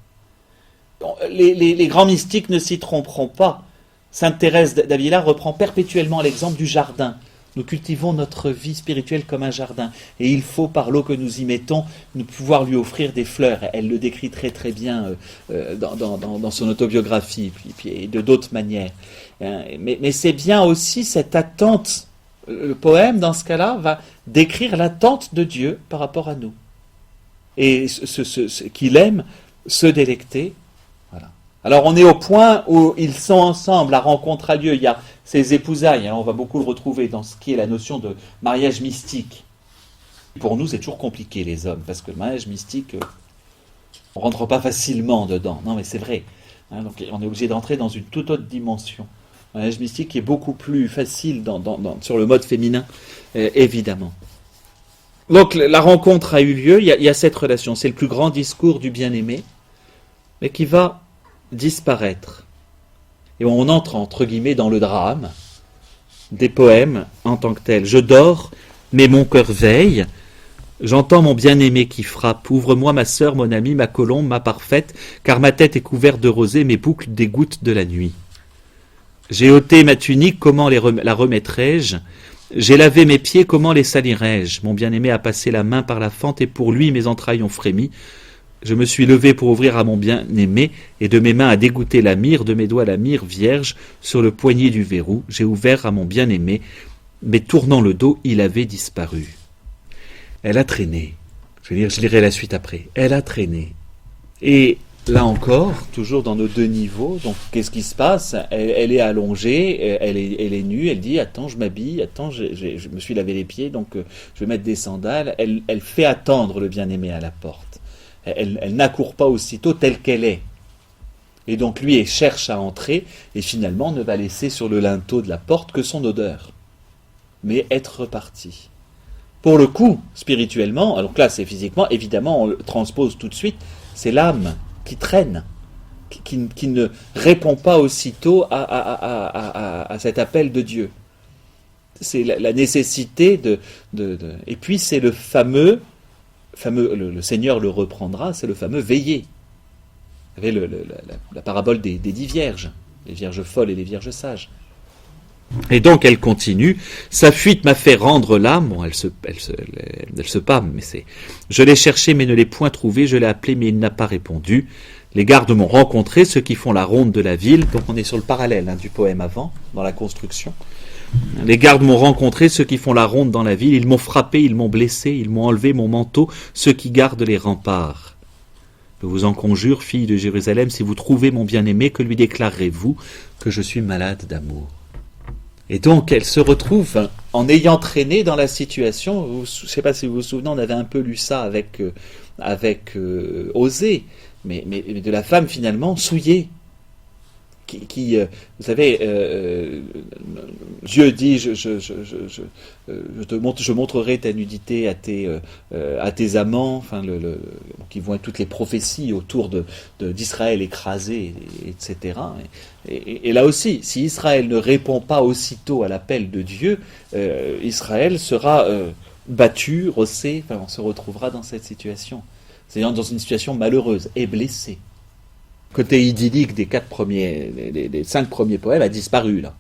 Speaker 1: Les grands mystiques ne s'y tromperont pas. Sainte Thérèse d'Avila reprend perpétuellement l'exemple du jardin. Nous cultivons notre vie spirituelle comme un jardin. Et il faut, par l'eau que nous y mettons, nous pouvoir lui offrir des fleurs. Elle le décrit très très bien dans son autobiographie, et de d'autres manières. Mais c'est bien aussi cette attente. Le poème, dans ce cas-là, va décrire l'attente de Dieu par rapport à nous. Et qu'il aime se délecter. Voilà. Alors on est au point où ils sont ensemble, la rencontre a lieu, il y a ces épousailles, on va beaucoup le retrouver dans ce qui est la notion de mariage mystique. Pour nous c'est toujours compliqué les hommes, parce que le mariage mystique, on ne rentre pas facilement dedans, non mais c'est vrai, donc on est obligé d'entrer dans une toute autre dimension. Le mariage mystique est beaucoup plus facile sur le mode féminin, évidemment. Donc la rencontre a eu lieu, il y a cette relation, c'est le plus grand discours du bien-aimé, mais qui va disparaître. Et on entre, entre guillemets, dans le drame des poèmes en tant que tels. Je dors, mais mon cœur veille. J'entends mon bien-aimé qui frappe. Ouvre-moi ma sœur, mon amie, ma colombe, ma parfaite, car ma tête est couverte de rosée, mes boucles des gouttes de la nuit. J'ai ôté ma tunique, comment la remettrai-je ? J'ai lavé mes pieds, comment les salirai-je ? Mon bien-aimé a passé la main par la fente, et pour lui mes entrailles ont frémi. Je me suis levé pour ouvrir à mon bien-aimé, et de mes mains a dégoûté la myrrhe, de mes doigts la myrrhe vierge, sur le poignet du verrou. J'ai ouvert à mon bien-aimé, mais tournant le dos, il avait disparu. Elle a traîné. Je lirai la suite après. Elle a traîné. Et là encore, toujours dans nos deux niveaux, donc qu'est-ce qui se passe ? Elle est allongée, elle est nue, elle dit « Attends, je m'habille, attends, je me suis lavé les pieds, donc je vais mettre des sandales. » Elle fait attendre le bien-aimé à la porte. Elle n'accourt pas aussitôt telle qu'elle est. Et donc lui, elle cherche à entrer, et finalement ne va laisser sur le linteau de la porte que son odeur. Mais être reparti. Pour le coup, spirituellement, alors là c'est physiquement, évidemment on le transpose tout de suite, c'est l'âme qui traîne, qui ne répond pas aussitôt à cet appel de Dieu. C'est la nécessité et puis c'est le fameux, le Seigneur le reprendra, c'est le fameux veiller. Vous savez, la parabole des 10 vierges, les vierges folles et les vierges sages. Et donc elle continue, sa fuite m'a fait rendre l'âme, bon, elle se pâme, mais c'est, je l'ai cherché mais ne l'ai point trouvé, je l'ai appelé mais il n'a pas répondu. Les gardes m'ont rencontré, ceux qui font la ronde de la ville, donc on est sur le parallèle du poème avant, dans la construction. Les gardes m'ont rencontré, ceux qui font la ronde dans la ville, ils m'ont frappé, ils m'ont blessé, ils m'ont enlevé mon manteau, ceux qui gardent les remparts. Je vous en conjure, fille de Jérusalem, si vous trouvez mon bien-aimé, que lui déclarerez-vous que je suis malade d'amour. Et donc elle se retrouve en ayant traîné dans la situation, je ne sais pas si vous vous souvenez, on avait un peu lu ça avec Osée, mais de la femme finalement souillée. Vous savez, Dieu dit, je montrerai ta nudité à tes amants, enfin, qui vont être toutes les prophéties autour d'Israël écrasé, etc. Et là aussi, si Israël ne répond pas aussitôt à l'appel de Dieu, Israël sera battu, rossé, enfin, on se retrouvera dans cette situation. C'est-à-dire dans une situation malheureuse et blessée. Côté idyllique des 5 premiers poèmes a disparu là.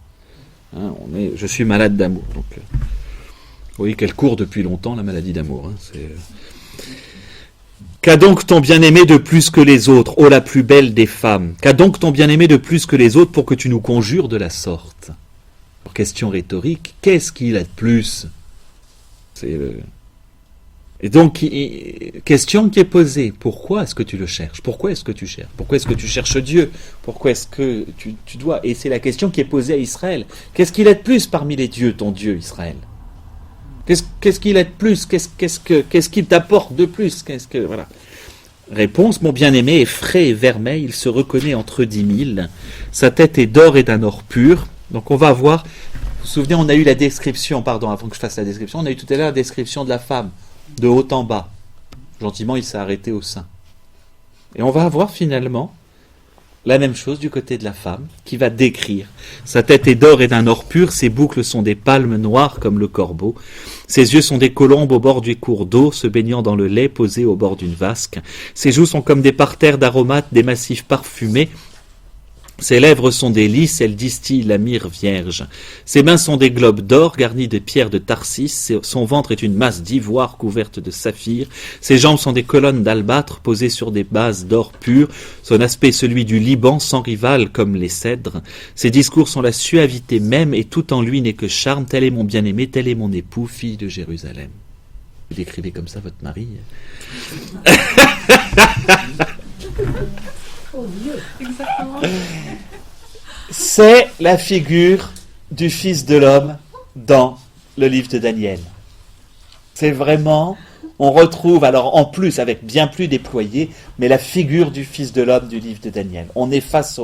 Speaker 1: Je suis malade d'amour. Donc, vous voyez qu'elle court depuis longtemps la maladie d'amour. Qu'a donc ton bien-aimé de plus que les autres, ô la plus belle des femmes ? Qu'a donc ton bien-aimé de plus que les autres pour que tu nous conjures de la sorte ? Alors, question rhétorique, qu'est-ce qu'il a de plus ? Et donc, question qui est posée, pourquoi est-ce que tu le cherches ? Pourquoi est-ce que tu cherches ? Pourquoi est-ce que tu cherches Dieu ? Pourquoi est-ce que tu dois ? Et c'est la question qui est posée à Israël. Qu'est-ce qu'il a de plus parmi les dieux, ton Dieu, Israël ? Qu'est-ce qu'il a de plus ? Qu'est-ce qu'il t'apporte de plus ? Voilà. Réponse, mon bien-aimé est frais et vermeil, il se reconnaît entre 10 000. Sa tête est d'or et d'un or pur. Donc on va avoir vous souvenez, on a eu la description, pardon, avant que je fasse la description, on a eu tout à l'heure la description de la femme, de haut en bas. Gentiment, il s'est arrêté au sein. Et on va avoir finalement la même chose du côté de la femme, qui va décrire. Sa tête est d'or et d'un or pur, ses boucles sont des palmes noires comme le corbeau. Ses yeux sont des colombes au bord du cours d'eau, se baignant dans le lait posé au bord d'une vasque. Ses joues sont comme des parterres d'aromates, des massifs parfumés. Ses lèvres sont des lys, elles distillent la myrrhe vierge. Ses mains sont des globes d'or garnis de pierres de Tarsis. Son ventre est une masse d'ivoire couverte de saphir. Ses jambes sont des colonnes d'albâtre posées sur des bases d'or pur. Son aspect est celui du Liban, sans rival comme les cèdres. Ses discours sont la suavité même, et tout en lui n'est que charme. Tel est mon bien-aimé, tel est mon époux, fille de Jérusalem. Vous décrivez comme ça votre mari?
Speaker 2: Oh Dieu, exactement.
Speaker 1: C'est la figure du Fils de l'homme dans le livre de Daniel. C'est vraiment, on retrouve, alors en plus, avec bien plus déployé, mais la figure du Fils de l'homme du livre de Daniel. On est face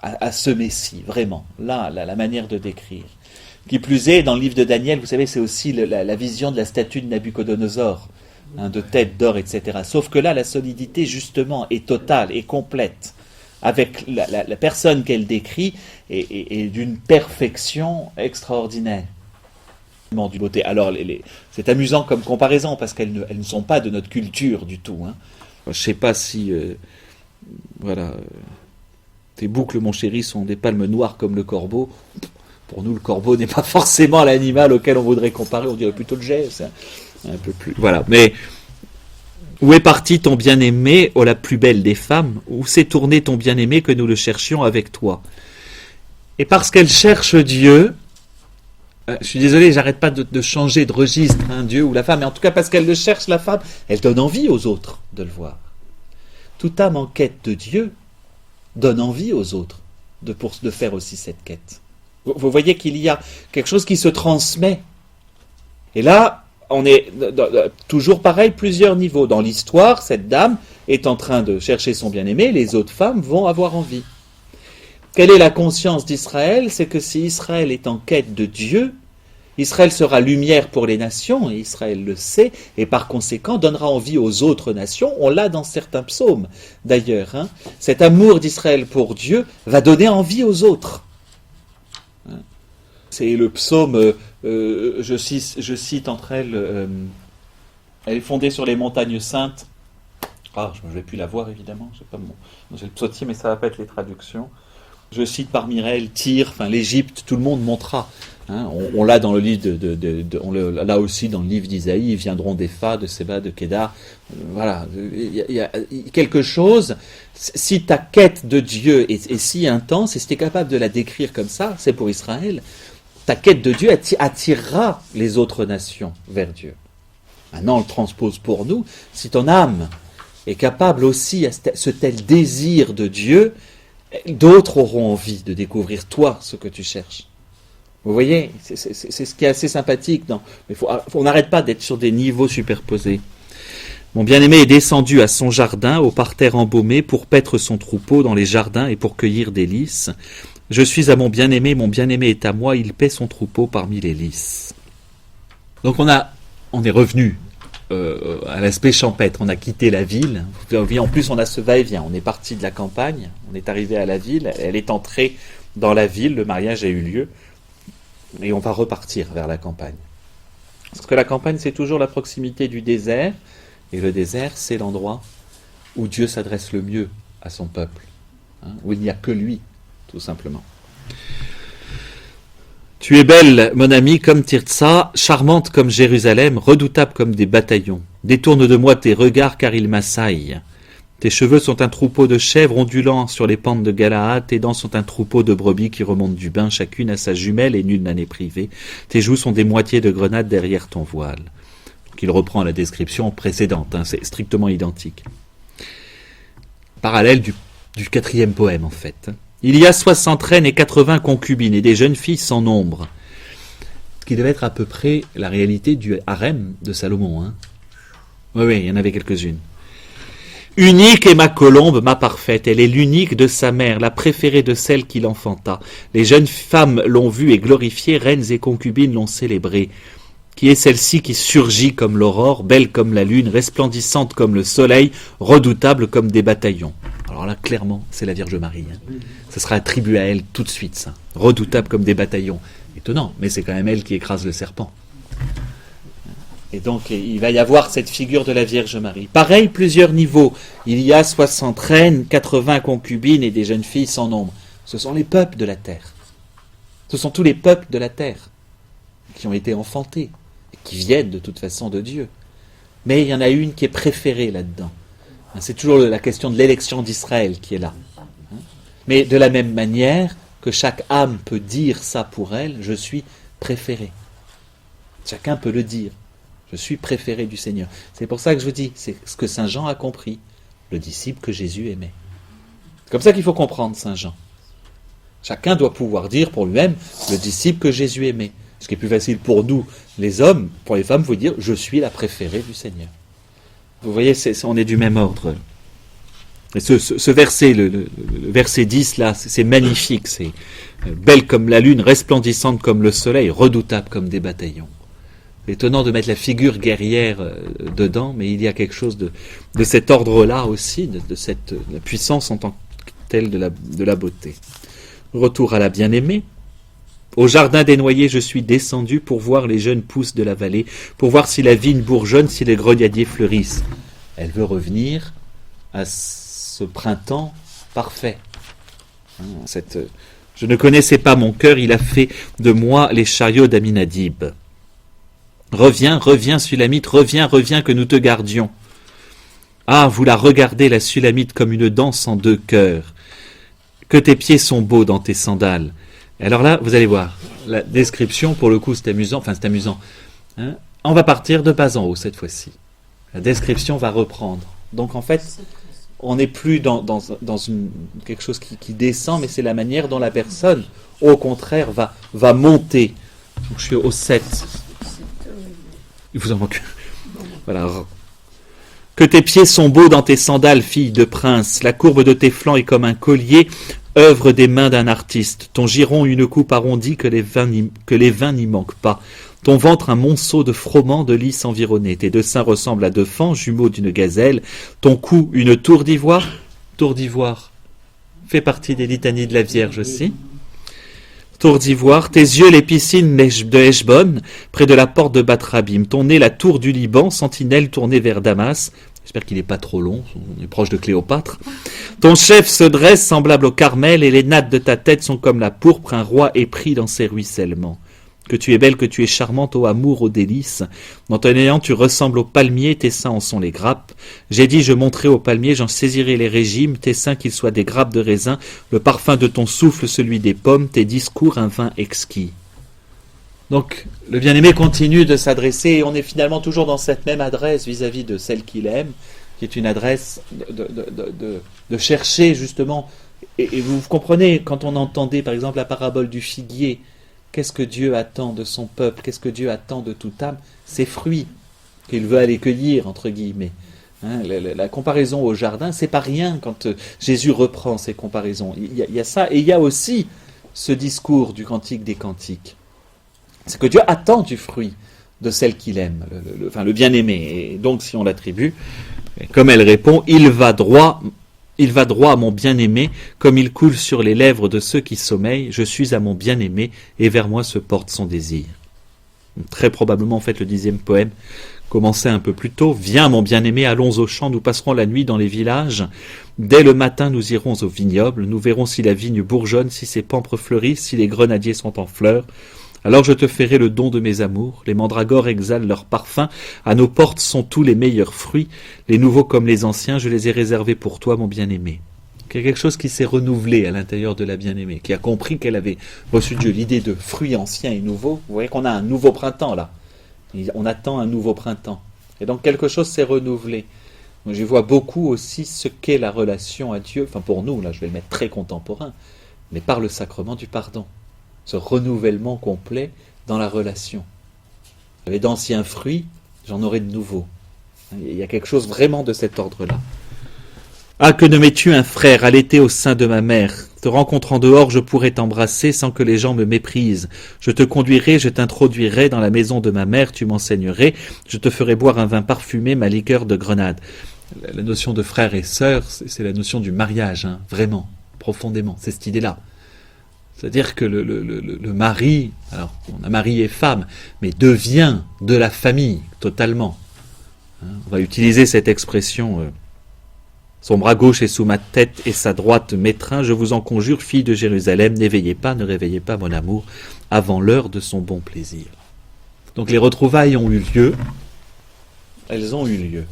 Speaker 1: à ce Messie, vraiment. Là, la manière de décrire. Qui plus est, dans le livre de Daniel, vous savez, c'est aussi la vision de la statue de Nabuchodonosor, de tête d'or, etc. Sauf que là, la solidité, justement, est totale et complète. Avec la personne qu'elle décrit et d'une perfection extraordinaire. Du beauté. Alors, c'est amusant comme comparaison, parce qu'elles ne sont pas de notre culture du tout. Hein. Je ne sais pas si... tes boucles, mon chéri, sont des palmes noires comme le corbeau. Pour nous, le corbeau n'est pas forcément l'animal auquel on voudrait comparer. On dirait plutôt le jet. C'est un peu plus... Voilà, mais... Où est parti ton bien-aimé, ô la plus belle des femmes? Où s'est tourné ton bien-aimé que nous le cherchions avec toi? Et parce qu'elle cherche Dieu, je suis désolé, j'arrête pas de changer de registre, Dieu ou la femme, mais en tout cas parce qu'elle le cherche, la femme, elle donne envie aux autres de le voir. Toute âme en quête de Dieu donne envie aux autres de faire aussi cette quête. Vous voyez qu'il y a quelque chose qui se transmet. Et là, on est toujours pareil, plusieurs niveaux. Dans l'histoire, cette dame est en train de chercher son bien-aimé, les autres femmes vont avoir envie. Quelle est la conscience d'Israël? C'est que si Israël est en quête de Dieu, Israël sera lumière pour les nations, et Israël le sait, et par conséquent donnera envie aux autres nations. On l'a dans certains psaumes, d'ailleurs. Cet amour d'Israël pour Dieu va donner envie aux autres. C'est le psaume, je cite entre elles, elle est fondée sur les montagnes saintes. Ah, je ne vais plus la voir évidemment, j'ai le psautier, mais ça ne va pas être les traductions. Je cite parmi elles Tyr, l'Égypte, tout le monde montera. On l'a dans le livre on l'a aussi dans le livre d'Isaïe, ils viendront d'Epha, de Séba, de Kédar. Voilà, il y a quelque chose. Si ta quête de Dieu est si intense, et si tu es capable de la décrire comme ça, c'est pour Israël. Ta quête de Dieu attirera les autres nations vers Dieu. Maintenant, on le transpose pour nous. Si ton âme est capable aussi à ce tel désir de Dieu, d'autres auront envie de découvrir toi ce que tu cherches. Vous voyez, c'est ce qui est assez sympathique. Mais on n'arrête pas d'être sur des niveaux superposés. Mon bien-aimé est descendu à son jardin, au parterre embaumé, pour paître son troupeau dans les jardins et pour cueillir des lys. Je suis à mon bien-aimé est à moi, il paît son troupeau parmi les lys. Donc on est revenu à l'aspect champêtre, on a quitté la ville, en plus on a ce va-et-vient, on est parti de la campagne, on est arrivé à la ville, elle est entrée dans la ville, le mariage a eu lieu, et on va repartir vers la campagne. Parce que la campagne c'est toujours la proximité du désert, et le désert c'est l'endroit où Dieu s'adresse le mieux à son peuple, où il n'y a que lui, tout simplement. Tu es belle, mon ami, comme Tirtsa, charmante comme Jérusalem, redoutable comme des bataillons. Détourne de moi tes regards, car ils m'assaillent. Tes cheveux sont un troupeau de chèvres ondulant sur les pentes de Galaad, tes dents sont un troupeau de brebis qui remontent du bain, chacune à sa jumelle et nulle n'en est privée. Tes joues sont des moitiés de grenades derrière ton voile. Donc il reprend la description précédente, c'est strictement identique. Parallèle du 4e poème, en fait. Il y a 60 reines et 80 concubines, et des jeunes filles sans nombre. Ce qui devait être à peu près la réalité du harem de Salomon. Oui, il y en avait quelques-unes. Unique est ma colombe, ma parfaite, elle est l'unique de sa mère, la préférée de celle qui l'enfanta. Les jeunes femmes l'ont vue et glorifiée, reines et concubines l'ont célébrée. Qui est celle-ci qui surgit comme l'aurore, belle comme la lune, resplendissante comme le soleil, redoutable comme des bataillons. Alors là, clairement, c'est la Vierge Marie. Ça sera attribué à elle tout de suite, ça. Redoutable comme des bataillons. Étonnant, mais c'est quand même elle qui écrase le serpent. Et donc, il va y avoir cette figure de la Vierge Marie. Pareil, plusieurs niveaux. Il y a 60 reines, 80 concubines et des jeunes filles sans nombre. Ce sont les peuples de la terre. Ce sont tous les peuples de la terre qui ont été enfantés, et qui viennent de toute façon de Dieu. Mais il y en a une qui est préférée là-dedans. C'est toujours la question de l'élection d'Israël qui est là. Mais de la même manière que chaque âme peut dire ça pour elle, je suis préféré. Chacun peut le dire. Je suis préféré du Seigneur. C'est pour ça que je vous dis, c'est ce que Saint Jean a compris, le disciple que Jésus aimait. C'est comme ça qu'il faut comprendre Saint Jean. Chacun doit pouvoir dire pour lui-même le disciple que Jésus aimait. Ce qui est plus facile pour nous, les hommes, pour les femmes, il faut dire je suis la préférée du Seigneur. Vous voyez, on est du même ordre. Et ce verset, le verset 10, là, c'est magnifique. C'est belle comme la lune, resplendissante comme le soleil, redoutable comme des bataillons. C'est étonnant de mettre la figure guerrière dedans, mais il y a quelque chose de cet ordre-là aussi, de cette la puissance en tant que telle de la beauté. Retour à la bien-aimée. Au jardin des noyers, je suis descendu pour voir les jeunes pousses de la vallée, pour voir si la vigne bourgeonne, si les grenadiers fleurissent. Elle veut revenir à ce printemps parfait. Je ne connaissais pas mon cœur, il a fait de moi les chariots d'Aminadib. Reviens, reviens, Sulamite, reviens, reviens, que nous te gardions. Ah, vous la regardez, la Sulamite, comme une danse en deux cœurs. Que tes pieds sont beaux dans tes sandales. Et alors là, vous allez voir, la description, pour le coup, c'est amusant. Hein. On va partir de bas en haut, cette fois-ci. La description va reprendre. Donc, en fait, on n'est plus dans quelque chose qui descend, mais c'est la manière dont la personne, au contraire, va monter. Donc, je suis au 7. Il vous en manque. Voilà. Que tes pieds sont beaux dans tes sandales, fille de prince. La courbe de tes flancs est comme un collier, œuvre des mains d'un artiste. Ton giron une coupe arrondie que les vins n'y manquent pas. Ton ventre un monceau de froment de lys environné. Tes deux seins ressemblent à deux fans, jumeaux d'une gazelle. Ton cou une tour d'ivoire. Tour d'ivoire fait partie des litanies de la Vierge aussi. Tour d'ivoire, tes yeux les piscines de Heshbon, près de la porte de Batrabim, ton nez la tour du Liban, sentinelle tournée vers Damas, j'espère qu'il n'est pas trop long, on est proche de Cléopâtre, ton chef se dresse semblable au Carmel, et les nattes de ta tête sont comme la pourpre, un roi épris dans ses ruissellements. Que tu es belle, que tu es charmante, ô amour, ô délice. Dans ton néant, tu ressembles au palmier, tes seins en sont les grappes. J'ai dit, je monterai au palmier, j'en saisirai les régimes, tes seins qu'ils soient des grappes de raisin, le parfum de ton souffle, celui des pommes, tes discours, un vin exquis. Donc, le bien-aimé continue de s'adresser, et on est finalement toujours dans cette même adresse vis-à-vis de celle qu'il aime, qui est une adresse de chercher justement, et vous comprenez, quand on entendait par exemple la parabole du figuier, qu'est-ce que Dieu attend de son peuple? Qu'est-ce que Dieu attend de toute âme? Ses fruits qu'il veut aller cueillir, entre guillemets. Hein, la comparaison au jardin, c'est pas rien quand Jésus reprend ces comparaisons. Il y a ça, et il y a aussi ce discours du Cantique des Cantiques. C'est que Dieu attend du fruit de celle qu'il aime, le bien-aimé. Et donc, si on l'attribue, comme elle répond, il va droit à mon bien-aimé, comme il coule sur les lèvres de ceux qui sommeillent, je suis à mon bien-aimé, et vers moi se porte son désir. Très probablement, en fait, le 10e poème commençait un peu plus tôt. Viens, mon bien-aimé, allons au champ, nous passerons la nuit dans les villages. Dès le matin, nous irons au vignoble, nous verrons si la vigne bourgeonne, si ses pampres fleurissent, si les grenadiers sont en fleurs. Alors je te ferai le don de mes amours, les mandragores exhalent leur parfum, à nos portes sont tous les meilleurs fruits, les nouveaux comme les anciens, je les ai réservés pour toi, mon bien-aimé. Il y a quelque chose qui s'est renouvelé à l'intérieur de la bien-aimée, qui a compris qu'elle avait reçu de Dieu l'idée de fruits anciens et nouveaux. Vous voyez qu'on a un nouveau printemps là, on attend un nouveau printemps. Et donc quelque chose s'est renouvelé. Donc, je vois beaucoup aussi ce qu'est la relation à Dieu, enfin pour nous, là je vais le mettre très contemporain, mais par le sacrement du pardon. Ce renouvellement complet dans la relation. J'avais d'anciens fruits, j'en aurai de nouveaux. Il y a quelque chose vraiment de cet ordre-là. Ah, que ne m'aies-tu un frère allaité au sein de ma mère. Te rencontrant dehors, je pourrais t'embrasser sans que les gens me méprisent. Je te conduirai, je t'introduirai dans la maison de ma mère, tu m'enseignerais, je te ferai boire un vin parfumé, ma liqueur de grenade. La notion de frère et sœur, c'est la notion du mariage, hein, vraiment, profondément, c'est cette idée-là. C'est-à-dire que le mari, alors on a mari et femme, mais devient de la famille, totalement. Hein, on va utiliser cette expression... Son bras gauche est sous ma tête et sa droite m'étreint. Je vous en conjure, filles de Jérusalem, n'éveillez pas, ne réveillez pas mon amour avant l'heure de son bon plaisir. Donc les retrouvailles ont eu lieu. Elles ont eu lieu.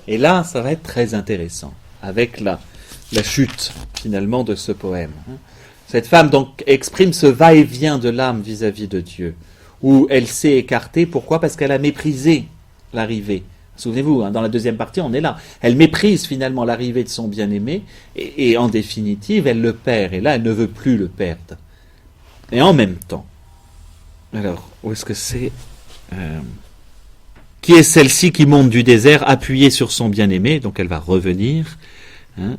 Speaker 1: Et là, ça va être très intéressant, avec la chute, finalement, de ce poème. Cette femme, donc, exprime ce va-et-vient de l'âme vis-à-vis de Dieu, où elle s'est écartée. Pourquoi ? Parce qu'elle a méprisé l'arrivée. Souvenez-vous, hein, dans la deuxième partie, on est là. Elle méprise finalement l'arrivée de son bien-aimé et en définitive, elle le perd. Et là, elle ne veut plus le perdre. Et en même temps, alors, où est-ce que c'est Qui est celle-ci qui monte du désert appuyée sur son bien-aimé ? Donc elle va revenir. Hein,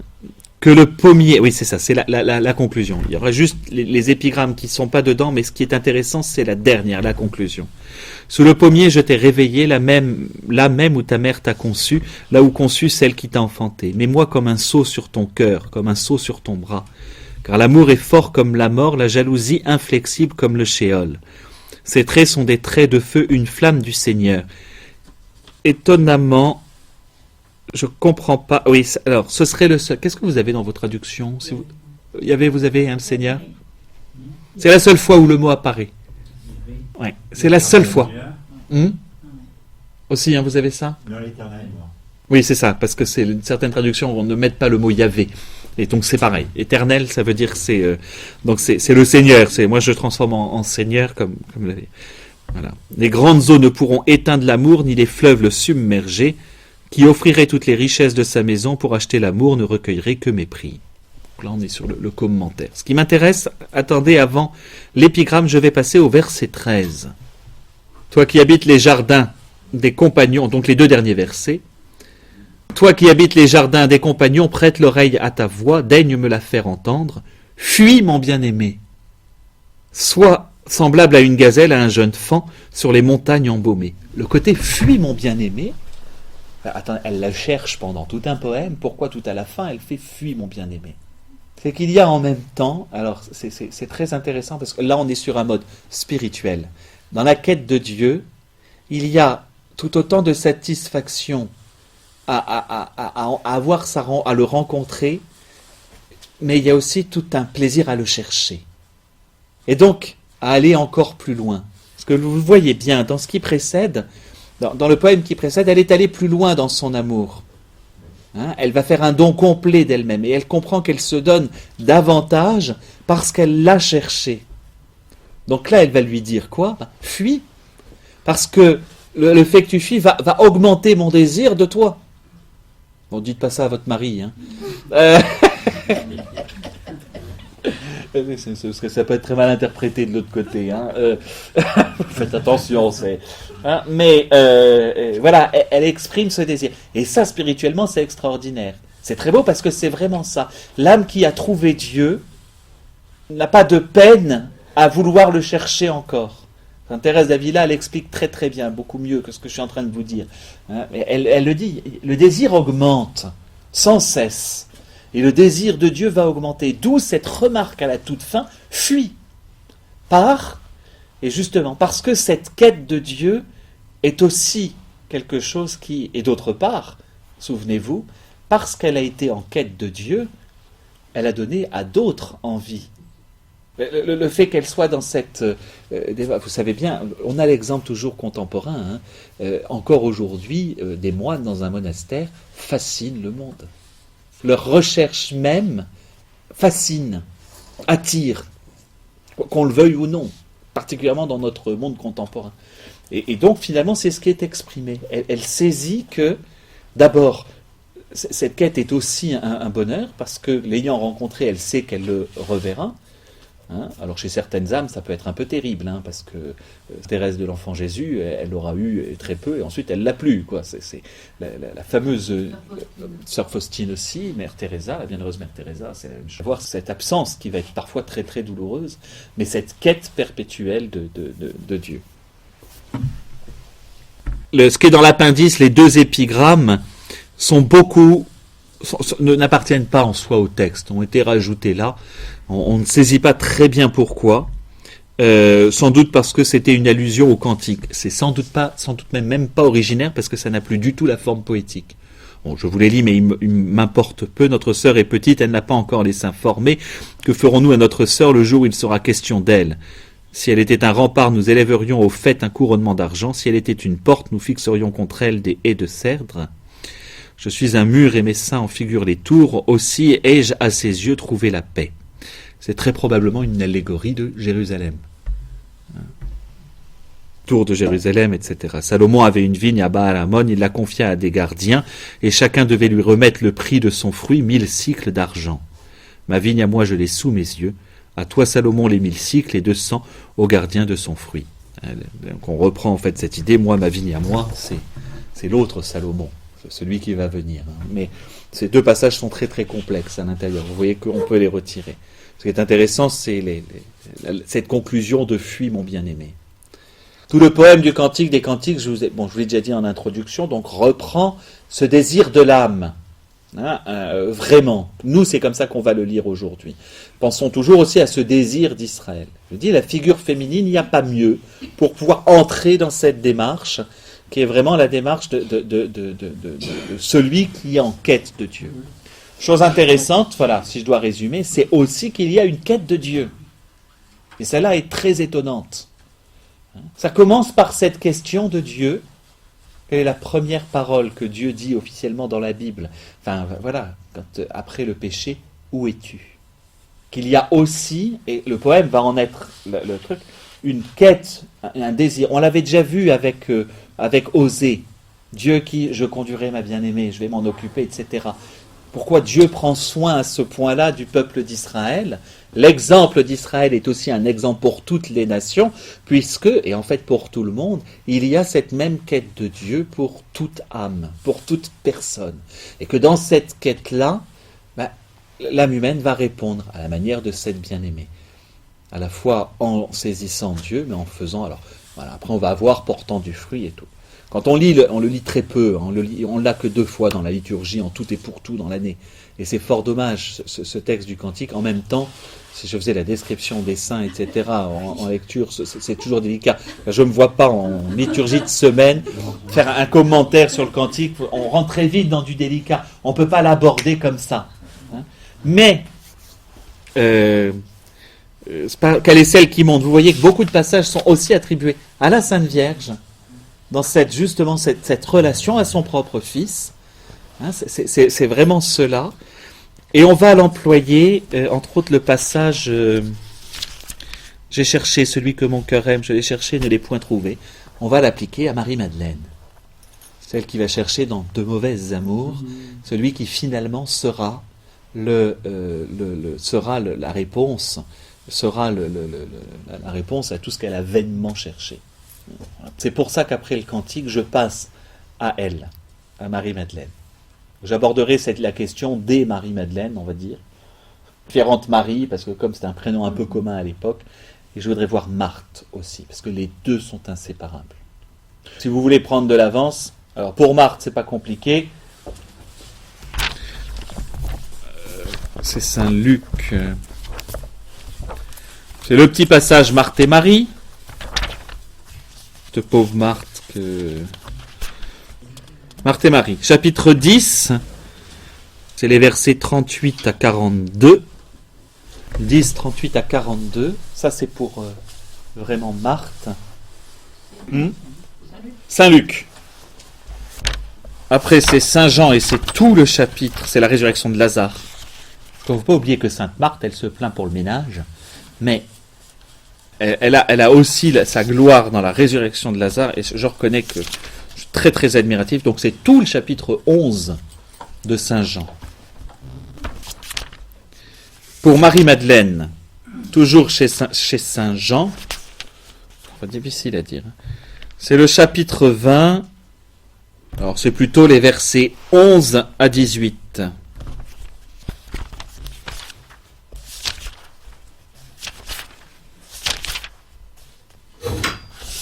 Speaker 1: que le pommier... Oui, c'est ça, c'est la conclusion. Il y aura juste les épigrammes qui ne sont pas dedans, mais ce qui est intéressant, c'est la dernière, la conclusion. Sous le pommier, je t'ai réveillé, là même où ta mère t'a conçu, là où conçut celle qui t'a enfanté. Mets-moi comme un sceau sur ton cœur, comme un sceau sur ton bras. Car l'amour est fort comme la mort, la jalousie inflexible comme le shéol. Ces traits sont des traits de feu, une flamme du Seigneur. Étonnamment, je comprends pas. Oui, alors, ce serait le seul. Qu'est-ce que vous avez dans vos traductions ? Si vous avez un Seigneur ? C'est la seule fois où le mot apparaît. Ouais, c'est la seule fois. Aussi, hein, vous avez ça ?
Speaker 3: Dans l'Éternel, moi.
Speaker 1: Oui, c'est ça, parce que c'est une certaine traduction où on ne met pas le mot Yahvé. Et donc c'est pareil. Éternel, ça veut dire que c'est le Seigneur. Moi, je transforme en Seigneur comme voilà. Les grandes eaux ne pourront éteindre l'amour, ni les fleuves le submerger. Qui offrirait toutes les richesses de sa maison pour acheter l'amour ne recueillerait que mépris. Donc là, on est sur le commentaire. Ce qui m'intéresse, attendez, avant l'épigramme, je vais passer au verset 13. Toi qui habites les jardins des compagnons, donc les deux derniers versets. Toi qui habites les jardins des compagnons, prête l'oreille à ta voix, daigne me la faire entendre. Fuis, mon bien-aimé. Sois semblable à une gazelle, à un jeune faon, sur les montagnes embaumées. Le côté fuis, mon bien-aimé. Attends, elle la cherche pendant tout un poème. Pourquoi tout à la fin, elle fait fuis, mon bien-aimé ? C'est qu'il y a en même temps, alors c'est très intéressant parce que là on est sur un mode spirituel. Dans la quête de Dieu, il y a tout autant de satisfaction à le rencontrer, mais il y a aussi tout un plaisir à le chercher. Et donc, à aller encore plus loin. Parce que vous le voyez bien, dans ce qui précède, dans le poème qui précède, elle est allée plus loin dans son amour. Hein, elle va faire un don complet d'elle-même et elle comprend qu'elle se donne davantage parce qu'elle l'a cherché. Donc là, elle va lui dire quoi ? Fuis, parce que le fait que tu fuis va augmenter mon désir de toi. Bon, dites pas ça à votre mari. Hein. Parce que ça peut être très mal interprété de l'autre côté. Hein. Faites attention, hein, mais voilà, elle exprime ce désir. Et ça, spirituellement, c'est extraordinaire. C'est très beau parce que c'est vraiment ça. L'âme qui a trouvé Dieu n'a pas de peine à vouloir le chercher encore. Sainte Thérèse d'Avila, elle explique très très bien, beaucoup mieux que ce que je suis en train de vous dire. Hein, elle le dit, le désir augmente sans cesse. Et le désir de Dieu va augmenter. D'où cette remarque à la toute fin, fuis. Et justement, parce que cette quête de Dieu est aussi quelque chose qui, et d'autre part, souvenez-vous, parce qu'elle a été en quête de Dieu, elle a donné à d'autres envie. Le fait qu'elle soit dans cette... vous savez bien, on a l'exemple toujours contemporain, hein, encore aujourd'hui, des moines dans un monastère fascinent le monde. Leur recherche même fascine, attire, qu'on le veuille ou non, particulièrement dans notre monde contemporain. Et donc, finalement, c'est ce qui est exprimé. Elle saisit que, d'abord, cette quête est aussi un bonheur, parce que l'ayant rencontré, elle sait qu'elle le reverra. Hein, alors chez certaines âmes, ça peut être un peu terrible, hein, parce que Thérèse de l'Enfant Jésus, elle aura eu très peu, et ensuite elle l'a plus. Quoi. C'est la fameuse sœur Faustine aussi, Mère Teresa, la bienheureuse Mère Teresa, c'est voir cette absence qui va être parfois très très douloureuse, mais cette quête perpétuelle de Dieu. Ce qui est dans l'appendice, les deux épigrammes, n'appartiennent pas en soi au texte, ont été rajoutés là. On ne saisit pas très bien pourquoi. Sans doute parce que c'était une allusion au cantique. C'est sans doute même pas originaire parce que ça n'a plus du tout la forme poétique. Bon, je vous les lis, mais il m'importe peu. Notre sœur est petite, elle n'a pas encore les seins formés. Que ferons-nous à notre sœur le jour où il sera question d'elle ? Si elle était un rempart, nous élèverions au faîte un couronnement d'argent. Si elle était une porte, nous fixerions contre elle des haies de cèdre. Je suis un mur et mes seins en figurent les tours. Aussi ai-je à ses yeux trouvé la paix. C'est très probablement une allégorie de Jérusalem. Tour de Jérusalem, etc. Salomon avait une vigne à Baal-Hamon, il la confia à des gardiens, et chacun devait lui remettre le prix de son fruit, 1000 cycles d'argent. Ma vigne à moi, je l'ai sous mes yeux. À toi, Salomon, les 1000 cycles et 200 aux gardiens de son fruit. Donc on reprend en fait cette idée, moi, ma vigne à moi, c'est l'autre Salomon, celui qui va venir. Mais ces deux passages sont très très complexes à l'intérieur. Vous voyez qu'on peut les retirer. Ce qui est intéressant, c'est cette conclusion de « Fuis, mon bien-aimé ». Tout le poème du Cantique des Cantiques, je vous l'ai déjà dit en introduction, donc reprend ce désir de l'âme. Hein, vraiment. Nous, c'est comme ça qu'on va le lire aujourd'hui. Pensons toujours aussi à ce désir d'Israël. Je dis, la figure féminine, il n'y a pas mieux pour pouvoir entrer dans cette démarche, qui est vraiment la démarche de celui qui est en quête de Dieu. Chose intéressante, voilà, si je dois résumer, c'est aussi qu'il y a une quête de Dieu. Et celle-là est très étonnante. Ça commence par cette question de Dieu. Quelle est la première parole que Dieu dit officiellement dans la Bible ? Enfin, voilà, après le péché, où es-tu ? Qu'il y a aussi, et le poème va en être le truc, une quête, un désir. On l'avait déjà vu avec Osée. Dieu qui, je conduirai ma bien-aimée, je vais m'en occuper, etc. Pourquoi Dieu prend soin à ce point-là du peuple d'Israël ? L'exemple d'Israël est aussi un exemple pour toutes les nations, puisque, et en fait pour tout le monde, il y a cette même quête de Dieu pour toute âme, pour toute personne. Et que dans cette quête-là, l'âme humaine va répondre à la manière de cette bien-aimée. À la fois en saisissant Dieu, mais en faisant... Alors, voilà, après on va avoir portant du fruit et tout. Quand on le lit très peu, on ne l'a que 2 fois dans la liturgie, en tout et pour tout dans l'année. Et c'est fort dommage, ce texte du Cantique. En même temps, si je faisais la description des saints, etc., en lecture, c'est toujours délicat. Je ne me vois pas en liturgie de semaine faire un commentaire sur le Cantique. On rentre très vite dans du délicat. On ne peut pas l'aborder comme ça. Hein. Mais, quelle est celle qui monte ? Vous voyez que beaucoup de passages sont aussi attribués à la Sainte Vierge, dans cette relation à son propre fils. Hein, c'est vraiment cela. Et on va l'employer, entre autres le passage j'ai cherché celui que mon cœur aime, je l'ai cherché, ne l'ai point trouvé. On va l'appliquer à Marie-Madeleine, celle qui va chercher dans De mauvaises amours, celui qui finalement sera la réponse, la réponse à tout ce qu'elle a vainement cherché. C'est pour ça qu'après le Cantique, je passe à elle, à Marie-Madeleine. J'aborderai la question des Marie-Madeleine, on va dire. Différentes Marie, parce que comme c'est un prénom un peu commun à l'époque, et je voudrais voir Marthe aussi, parce que les deux sont inséparables. Si vous voulez prendre de l'avance, alors pour Marthe, c'est pas compliqué. C'est Saint Luc. C'est le petit passage Marthe et Marie. Cette pauvre Marthe Marthe et Marie. Chapitre 10, c'est les versets 38 à 42. 10, 38 à 42. Ça, c'est pour vraiment Marthe. Saint Luc. Après, c'est Saint Jean et c'est tout le chapitre. C'est la résurrection de Lazare. Il ne faut pas oublier que Sainte Marthe, elle se plaint pour le ménage, mais elle a aussi sa gloire dans la résurrection de Lazare, et je reconnais que je suis très très admiratif. Donc c'est tout le chapitre 11 de Saint Jean. Pour Marie-Madeleine, toujours chez Saint Jean. Pas difficile à dire. C'est le chapitre 20. Alors, c'est plutôt les versets 11 à 18.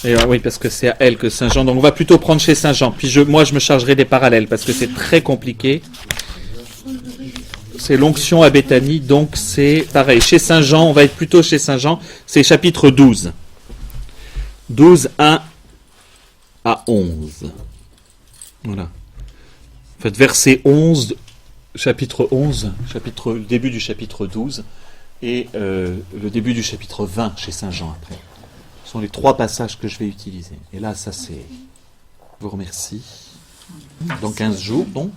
Speaker 1: Et oui, parce que c'est à elle que Saint Jean. Donc, on va plutôt prendre chez Saint Jean. Puis, moi, je me chargerai des parallèles parce que c'est très compliqué. C'est l'onction à Béthanie. Donc, c'est pareil. Chez Saint Jean, on va être plutôt chez Saint Jean. C'est chapitre 12. 12, 1 à 11. Voilà. En fait, verset 11, chapitre 11, le début du chapitre 12 et le début du chapitre 20 chez Saint Jean après. Ce sont les 3 passages que je vais utiliser. Et là, ça c'est... Je vous remercie. Dans 15 jours, donc.